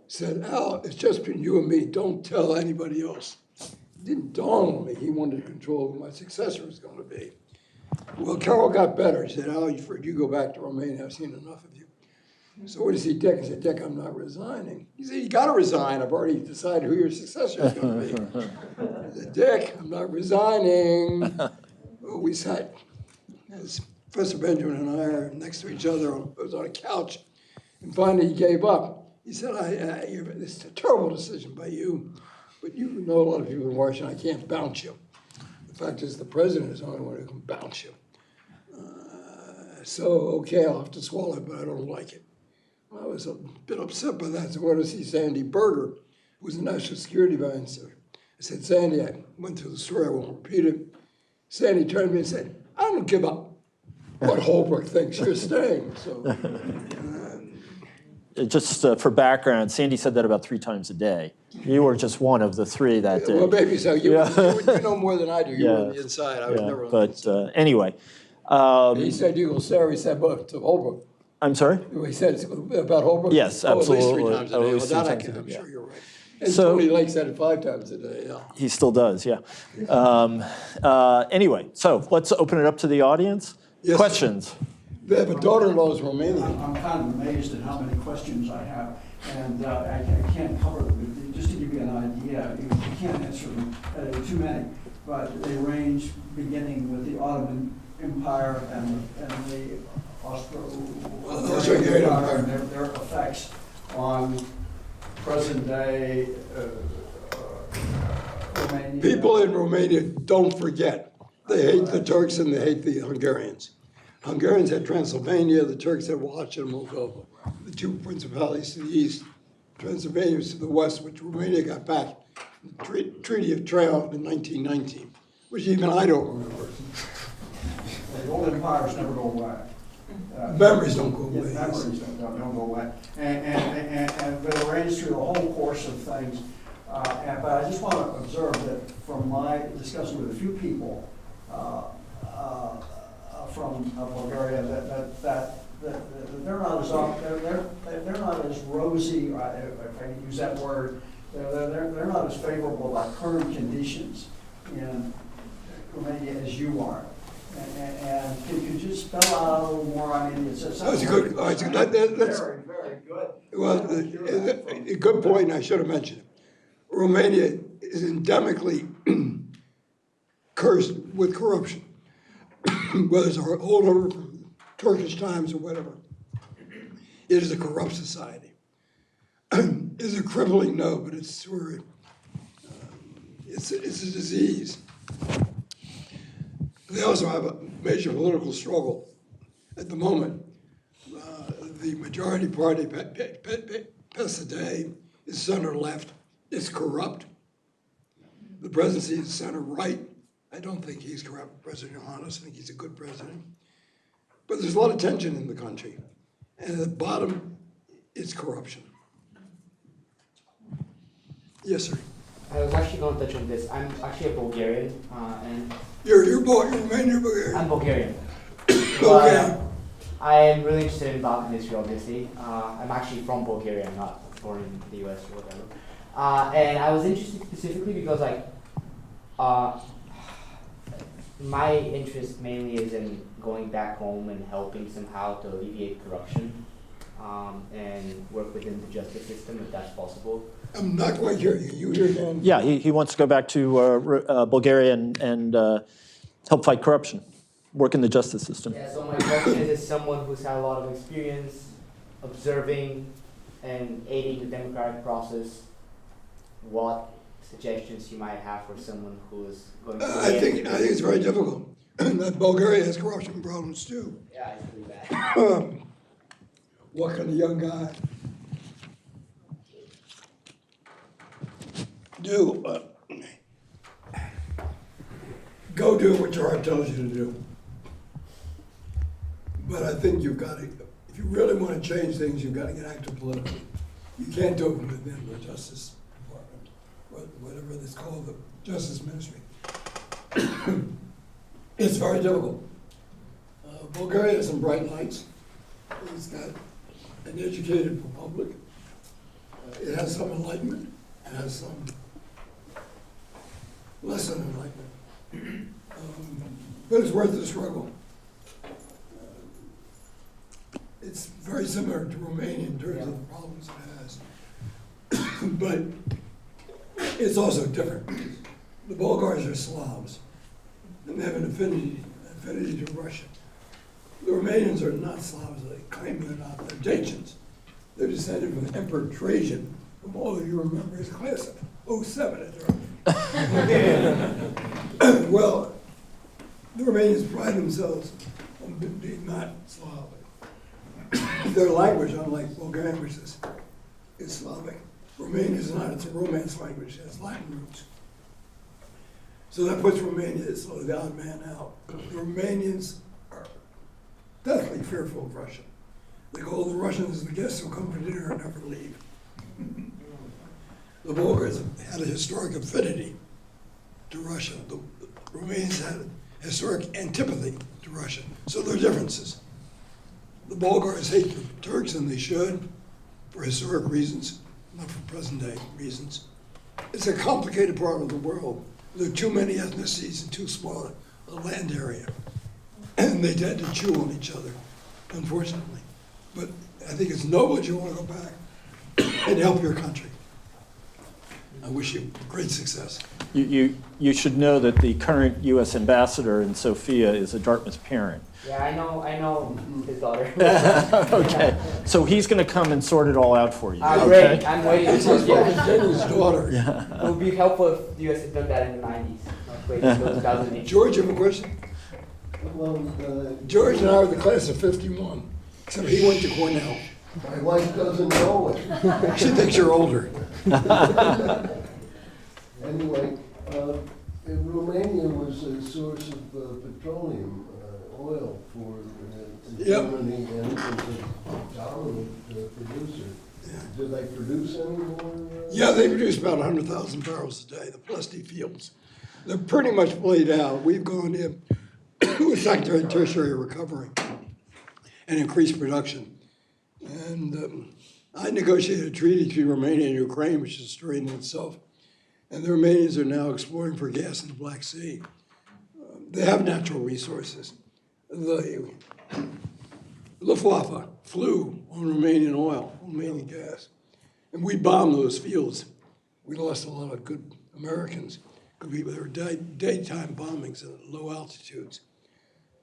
Speaker 2: said, Al, it's just between you and me, don't tell anybody else. It didn't dawn on me he wanted to control who my successor was going to be. Well, Carol got better. He said, Al, you go back to Romania, I've seen enough of you. So what did he see Dick? I said, Dick, I'm not resigning. He said, you got to resign. I've already decided who your successor is going to be. I said, Dick, I'm not resigning. Well, we sat, as Professor Benjamin and I are next to each other, it was on a couch, and finally he gave up. He said, it's a terrible decision by you, but you know a lot of people in Washington, I can't bounce you. The fact is the president is the only one who can bounce you. So, okay, I'll have to swallow it, but I don't like it. I was a bit upset by that, so I went to see Sandy Berger, who was the national security advisor. I said, Sandy, I went through the story, I won't repeat it. Sandy turned to me and said, I don't give up what Holbrook thinks, you're staying. So,
Speaker 1: just for background, Sandy said that about 3 times a day. You were just one of the 3 that day.
Speaker 2: Well, maybe so. You know more than I do. You were on the inside. I was never on the inside.
Speaker 1: But anyway.
Speaker 2: He said, you go, Sarah, he said, but to Holbrook.
Speaker 1: I'm sorry?
Speaker 2: He said about Holbrook?
Speaker 1: Yes, absolutely.
Speaker 2: At least 3 times a day. Well, that I'm sure you're right. And
Speaker 1: So,
Speaker 2: Tony Lake said it 5 times a day. Yeah.
Speaker 1: He still does, yeah. Anyway, so let's open it up to the audience.
Speaker 2: Yes.
Speaker 1: Questions?
Speaker 2: They have a daughter-in-law who's Romanian.
Speaker 3: I'm kind of amazed at how many questions I have, and I can't cover them. Just to give you an idea, you can't answer them, too many, but they range beginning with the Ottoman Empire and the Austro-Hungarian Empire and their effects on present-day Romania.
Speaker 2: People in Romania don't forget. They hate the Turks and they hate the Hungarians. Hungarians had Transylvania, the Turks had Wallachia and Moldova, the 2 principalities to the east. Transylvania was to the west, which Romania got back. The Treaty of Triumph in 1919, which even I don't remember.
Speaker 3: The old empires never go away.
Speaker 2: Memories don't go away.
Speaker 3: Memories don't go away. And but it ranges through the whole course of things. But I just want to observe that from my discussion with a few people from Bulgaria, that they're not as rosy, if I can use that word. They're not as favorable about current conditions in Romania as you are. And could you just spell out a little more? I mean, it's
Speaker 2: That's a good. That's
Speaker 3: very, very good.
Speaker 2: Well, a good point. And I should have mentioned it. Romania is endemically cursed with corruption. Well, there's a holdover from Turkish Times or whatever. It is a corrupt society. Is it crippling? No, but it's sort of, it's a disease. They also have a major political struggle at the moment. The majority party, PSD, is center left. It's corrupt. The presidency is center right. I don't think he's corrupt, President Johannes. I think he's a good president. But there's a lot of tension in the country. And at the bottom, it's corruption. Yes, sir.
Speaker 4: I was actually going to touch on this. I'm actually a Bulgarian, and
Speaker 2: You're Romanian, you're Bulgarian.
Speaker 4: I'm Bulgarian.
Speaker 2: Okay.
Speaker 4: I am really interested in Balkan history, obviously. I'm actually from Bulgaria, not born in the US or whatever. And I was interested specifically because, like, my interest mainly is in going back home and helping somehow to alleviate corruption and work within the justice system if that's possible.
Speaker 2: I'm not quite hearing you. You hear Dan?
Speaker 1: Yeah, he wants to go back to Bulgaria and help fight corruption, work in the justice system.
Speaker 4: Yeah, so my question is, as someone who's had a lot of experience observing and aiding the democratic process, what suggestions you might have for someone who is going to
Speaker 2: I think it's very difficult. Bulgaria has corruption problems too.
Speaker 4: Yeah, it's pretty bad.
Speaker 2: What can a young guy do? Go do what your heart tells you to do. But I think you've got to, if you really want to change things, you've got to get active politically. You can't do it within the Justice Department, or whatever it's called, the Justice Ministry. It's very difficult. Bulgaria has some bright lights. It's got an educated public. It has some enlightenment. It has some less than enlightenment. But it's worth the struggle. It's very similar to Romania in terms of the problems it has. But it's also different. The Bulgars are Slavs, and they have an affinity to Russia. The Romanians are not Slavs. They claim they're not. They're Dacians. They're descended from Emperor Trajan, whom all of you remember his class of 07 at Dartmouth. Well, the Romanians pride themselves on being not Slavic. Their language, unlike Bulgarian, which is Slavic. Romanian is not. It's a Romance language. It has Latin roots. So that puts Romania as sort of the odd man out. The Romanians are deathly fearful of Russia. They call the Russians the guests who come for dinner and never leave. The Bulgars had a historic affinity to Russia. The Romanians had a historic antipathy to Russia. So there are differences. The Bulgars hate the Turks, and they should, for historic reasons, not for present-day reasons. It's a complicated part of the world. There are too many ethnicities and too small a land area. And they tend to chew on each other, unfortunately. But I think it's noble that you want to go back and help your country. I wish you great success.
Speaker 1: You should know that the current U.S. ambassador in Sofia is a Dartmouth parent.
Speaker 4: Yeah, I know his daughter.
Speaker 1: Okay, so he's going to come and sort it all out for you.
Speaker 4: Great,
Speaker 1: Okay?
Speaker 4: I'm waiting.
Speaker 2: It's his daughter.
Speaker 4: It would be helpful if the US had done that in the 90s. Not wait until 2008.
Speaker 2: George, you have a question?
Speaker 5: Well,
Speaker 2: George and I were the class of 51, except he went to Cornell.
Speaker 5: my wife doesn't know it.
Speaker 2: She thinks you're older.
Speaker 5: Anyway, Romania was a source of petroleum, oil for Germany, and it was a dominant producer. Do they produce any more?
Speaker 2: Yeah, they produce about 100,000 barrels a day, the Plasti fields. They're pretty much played out. We've gone in with secondary and tertiary recovery and increased production. And I negotiated a treaty between Romania and Ukraine, which is a story in itself. And the Romanians are now exploring for gas in the Black Sea. They have natural resources. The Luftwaffe flew on Romanian oil, Romanian gas. And we bombed those fields. We lost a lot of good Americans because there were daytime bombings at low altitudes.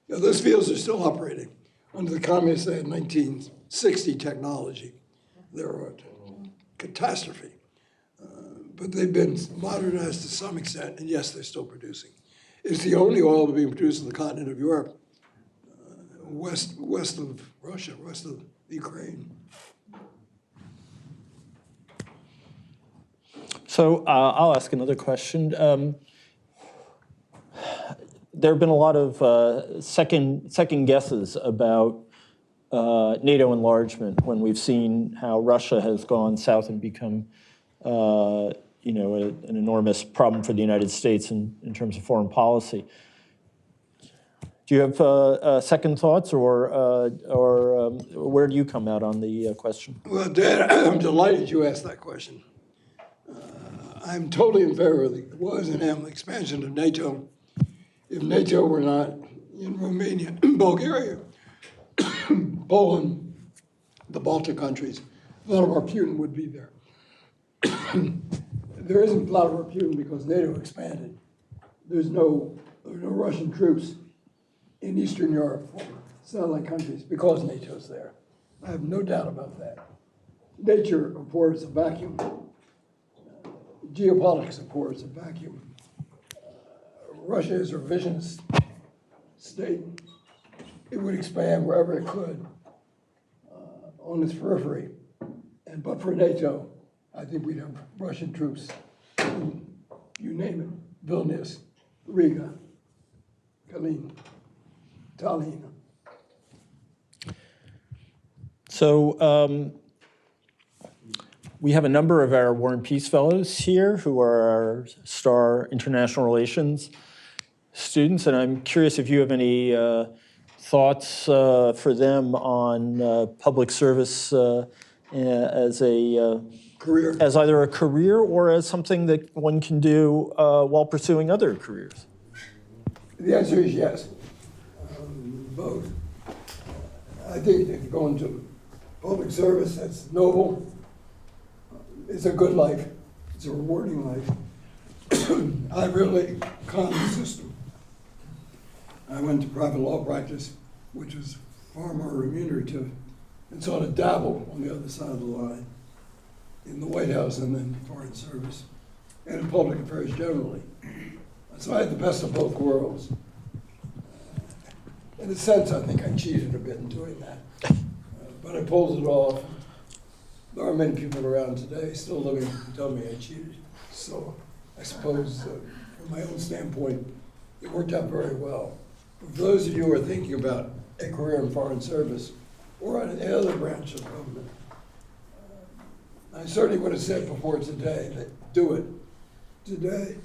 Speaker 2: Now, those fields are still operating. Under the communists, they had 1960 technology. They were a catastrophe. But they've been modernized to some extent, and yes, they're still producing. It's the only oil being produced on the continent of Europe, west of Russia, west of Ukraine.
Speaker 1: So I'll ask another question. There have been a lot of second guesses about NATO enlargement when we've seen how Russia has gone south and become, an enormous problem for the United States in terms of foreign policy. Do you have second thoughts, or where do you come out on the question?
Speaker 2: Well, Dad, I'm delighted you asked that question. I'm totally in favor of the was and am expansion of NATO. If NATO were not in Romania, Bulgaria, Poland, the Baltic countries, Vladimir Putin would be there. There isn't Vladimir Putin because NATO expanded. There are no Russian troops in Eastern Europe for satellite countries because NATO's there. I have no doubt about that. Nature affords a vacuum. Geopolitics affords a vacuum. Russia is a revisionist state. It would expand wherever it could on its periphery. But for NATO, I think we'd have Russian troops, you name it, Vilnius, Riga, Tallinn.
Speaker 1: So we have a number of our War and Peace Fellows here who are our star international relations students, and I'm curious if you have any thoughts for them on public service as a
Speaker 2: Career.
Speaker 1: as either a career or as something that one can do while pursuing other careers.
Speaker 2: The answer is yes, both. I think if you go into public service, that's noble. It's a good life. It's a rewarding life. I really con the system. I went to private law practice, which was far more remunerative, and sort of dabble on the other side of the line in the White House and then Foreign Service and in public affairs generally. So I had the best of both worlds. In a sense, I think I cheated a bit in doing that, but I pulled it off. There are many people around today still living who tell me I cheated. So I suppose from my own standpoint, it worked out very well. But for those of you who are thinking about a career in foreign service or in any other branch of government, I certainly would have said before today that do it. Today,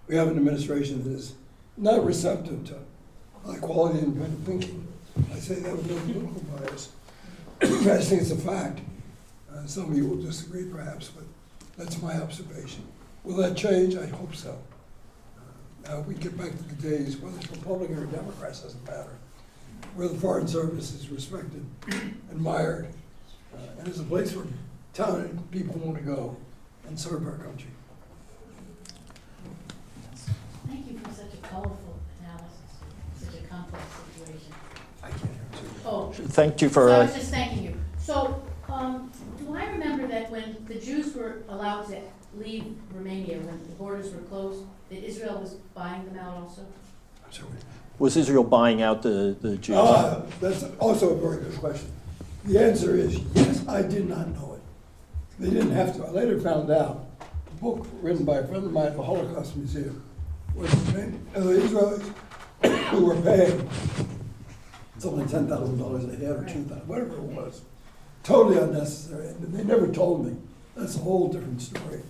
Speaker 2: we have an administration that is not receptive to high quality independent thinking. I say that with no political bias. I just think it's a fact. Some of you will disagree perhaps, but that's my observation. Will that change? I hope so. We get back to the days, whether it's Republican or Democrats, doesn't matter, where the Foreign Service is respected, admired, and is a place where talented people want to go and serve our country.
Speaker 6: Thank you for such a colorful analysis, such a complex situation.
Speaker 2: I can't hear you.
Speaker 6: Oh,
Speaker 1: Thank you
Speaker 6: so
Speaker 1: for.
Speaker 6: I was just thanking you. So, do I remember that when the Jews were allowed to leave Romania, when the borders were closed, that Israel was buying them out also?
Speaker 2: I'm sorry.
Speaker 1: Was Israel buying out the Jews?
Speaker 2: That's also a very good question. The answer is yes. I did not know it. They didn't have to. I later found out. A book written by a friend of mine at the Holocaust Museum was the Israelis who were paying something like $10,000 a head or $2,000, whatever it was. Totally unnecessary. And they never told me. That's a whole different story.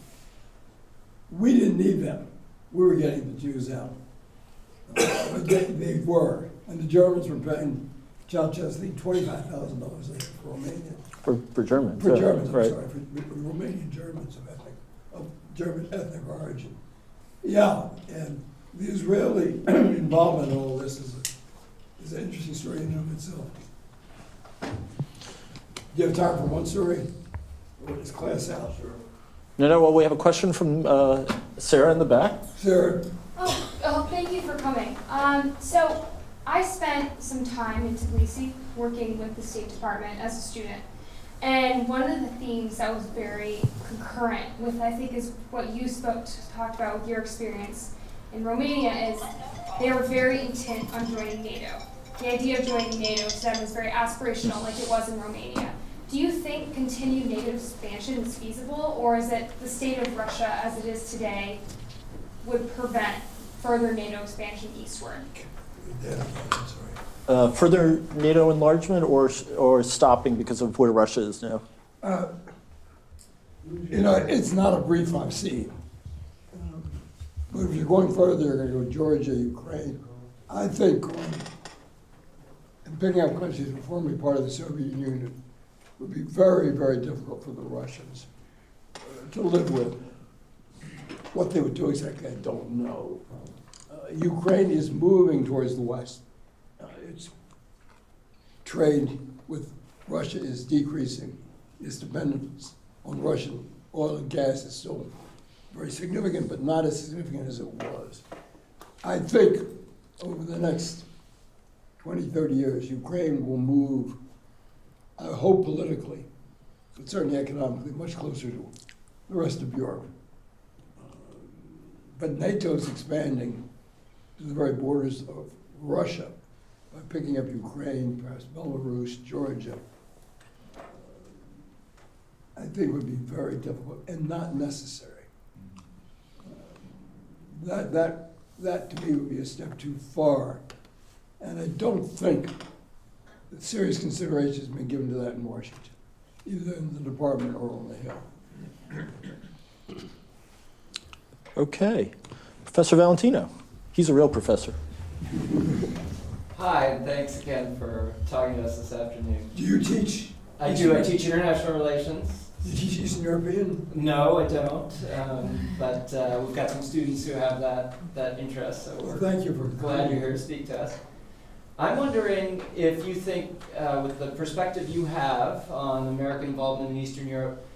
Speaker 2: We didn't need them. We were getting the Jews out. But they were. And the Germans were paying Ceausescu $25,000 a year for Romania.
Speaker 1: For Germans.
Speaker 2: For Germans, I'm
Speaker 1: right.
Speaker 2: sorry, for Romanian Germans of German ethnic origin. Yeah, and the Israeli involvement in all this is an interesting story in and of itself. Do you have time for one story? Or is class out? Sure.
Speaker 1: No, well, we have a question from Sarah in the back.
Speaker 2: Sarah?
Speaker 7: Oh, thank you for coming. So I spent some time in Tbilisi working with the State Department as a student. And one of the themes that was very concurrent with, I think, is what you talked about with your experience in Romania is they were very intent on joining NATO. The idea of joining NATO to them was very aspirational, like it was in Romania. Do you think continued NATO expansion is feasible, or is it the state of Russia as it is today would prevent further NATO expansion eastward?
Speaker 2: Yeah, I'm sorry.
Speaker 1: Further NATO enlargement or stopping because of where Russia is now?
Speaker 2: It's not a brief I've seen. But if you're going further, you're going to go Georgia, Ukraine. I think and picking up countries that were formerly part of the Soviet Union would be very, very difficult for the Russians to live with. What they would do exactly, I don't know. Ukraine is moving towards the West. Its trade with Russia is decreasing. Its dependence on Russian oil and gas is still very significant, but not as significant as it was. I think over the next 20, 30 years, Ukraine will move, I hope politically, but certainly economically, much closer to the rest of Europe. But NATO is expanding to the very borders of Russia by picking up Ukraine, perhaps Belarus, Georgia. I think would be very difficult and not necessary. That to me would be a step too far. And I don't think that serious consideration has been given to that in Washington, either in the department or on the Hill.
Speaker 1: Okay. Professor Valentino. He's a real professor.
Speaker 8: Hi, and thanks again for talking to us this afternoon.
Speaker 2: Do you teach?
Speaker 8: I do. I teach international relations.
Speaker 2: Do you teach Eastern European?
Speaker 8: No, I don't. But we've got some students who have that interest, so we're
Speaker 2: Thank you for
Speaker 8: glad you're here to speak to us. I'm wondering if you think, with the perspective you have on American involvement in Eastern Europe,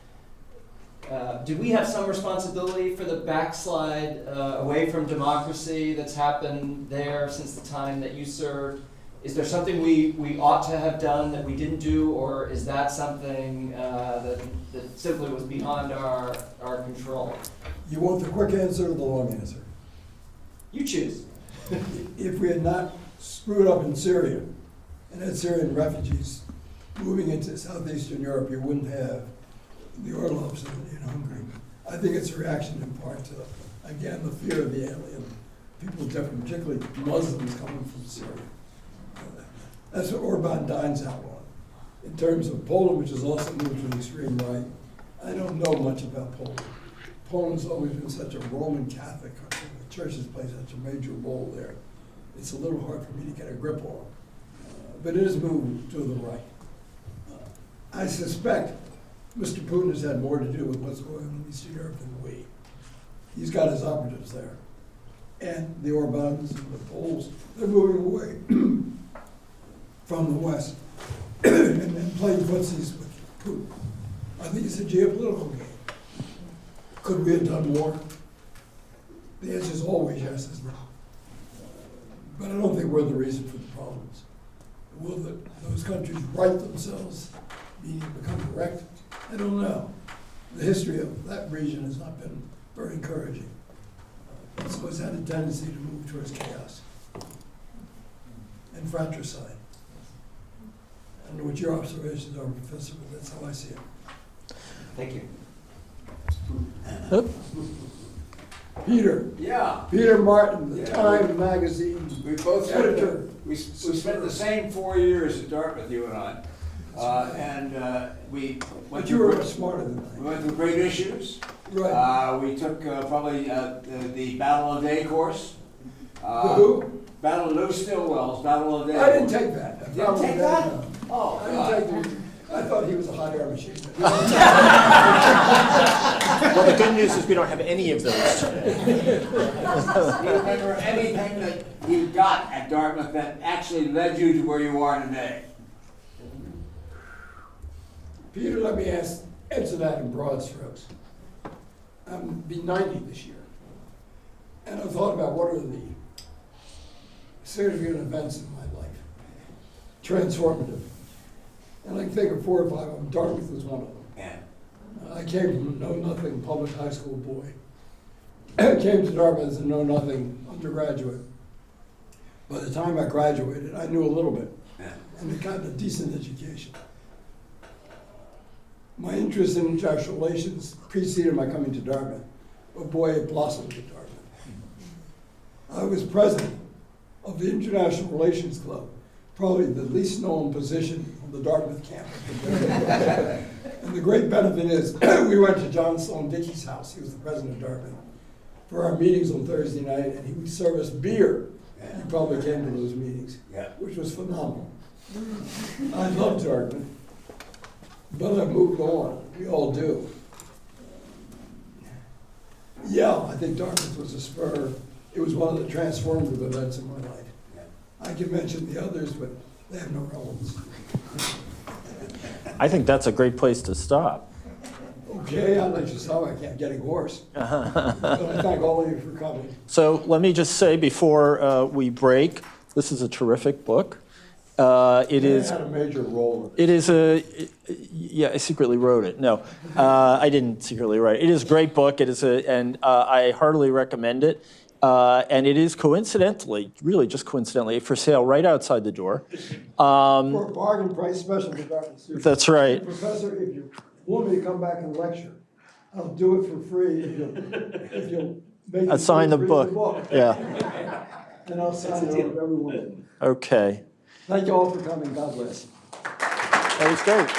Speaker 8: do we have some responsibility for the backslide away from democracy that's happened there since the time that you served? Is there something we ought to have done that we didn't do, or is that something that simply was beyond our control?
Speaker 2: You want the quick answer or the long answer?
Speaker 8: You choose.
Speaker 2: If we had not screwed up in Syria and had Syrian refugees moving into southeastern Europe, you wouldn't have the Orlovs in Hungary. I think it's a reaction in part to, again, the fear of the alien. People different, particularly Muslims coming from Syria. That's what Orban dines out on. In terms of Poland, which has also moved to the extreme right, I don't know much about Poland. Poland's always been such a Roman Catholic country. The church has played such a major role there. It's a little hard for me to get a grip on. But it has moved to the right. I suspect Mr. Putin has had more to do with what's going on in Eastern Europe than we. He's got his operatives there. And the Orbans and the Poles, they're moving away from the West and playing footsies with Putin. I think it's a geopolitical game. Could we have done more? The answer is always yes, isn't it? But I don't think we're the reason for the problems. Will those countries right themselves, meaning become correct? I don't know. The history of that region has not been very encouraging. It's always had a tendency to move towards chaos and fratricide. I don't know what your observations are, Professor, but that's how I see it.
Speaker 8: Thank you.
Speaker 1: Yep.
Speaker 2: Peter.
Speaker 9: Yeah.
Speaker 2: Peter Martin, the
Speaker 9: Yeah.
Speaker 2: Time magazine
Speaker 9: We both
Speaker 2: editor.
Speaker 9: we spent the same 4 years at Dartmouth, you and I. We
Speaker 2: But
Speaker 9: went
Speaker 2: you were
Speaker 9: through,
Speaker 2: much smarter than
Speaker 9: we went through great issues.
Speaker 2: Right.
Speaker 9: We took probably the Battle of Day course.
Speaker 2: Who?
Speaker 9: Battle of Lou Stillwell's Battle of Day.
Speaker 2: I didn't take that.
Speaker 9: You didn't take that?
Speaker 2: No.
Speaker 9: Oh,
Speaker 2: I
Speaker 9: God.
Speaker 2: didn't take it. I thought he was a hot air machine.
Speaker 1: Well, the good news is we don't have any of those today.
Speaker 9: Do you remember anything that you got at Dartmouth that actually led you to where you are today?
Speaker 2: Peter, let me answer that in broad strokes. I'm be 90 this year. And I've thought about what are the significant events in my transformative. And I can think of 4 or 5 of them. Dartmouth was one of them.
Speaker 9: Yeah.
Speaker 2: I came from a know-nothing public high school boy. I came to Dartmouth as a know-nothing undergraduate. By the time I graduated, I knew a little bit and had gotten a decent education. My interest in international relations preceded my coming to Dartmouth, but boy, it blossomed at Dartmouth. I was president of the International Relations Club, probably the least known position on the Dartmouth campus. And the great benefit is, we went to Sloan Dickey's house, he was the president of Dartmouth, for our meetings on Thursday night, and he would serve us beer. You probably came to those meetings, which was phenomenal. I loved Dartmouth, but I've moved on. We all do. Yeah, I think Dartmouth was a spur. It was one of the transformative events in my life. I can mention the others, but they have no relevance.
Speaker 1: I think that's a great place to stop.
Speaker 2: Okay, I'll let you stop. I can't get a horse. But I thank all of you for coming.
Speaker 1: So let me just say before we break, this is a terrific book. It is.
Speaker 2: had a major role in it.
Speaker 1: It is yeah, I secretly wrote it. No, I didn't secretly write it. It is a great book. It is and I heartily recommend it. And it is coincidentally, really just coincidentally, for sale right outside the door.
Speaker 2: For a bargain price special for Dartmouth students.
Speaker 1: That's right.
Speaker 2: Professor, if you want me to come back and lecture, I'll do it for free if you'll make me
Speaker 1: Sign the
Speaker 2: read
Speaker 1: book. Yeah.
Speaker 2: And I'll sign it over everyone.
Speaker 1: Okay.
Speaker 2: Thank you all for coming. God bless.
Speaker 1: That was great.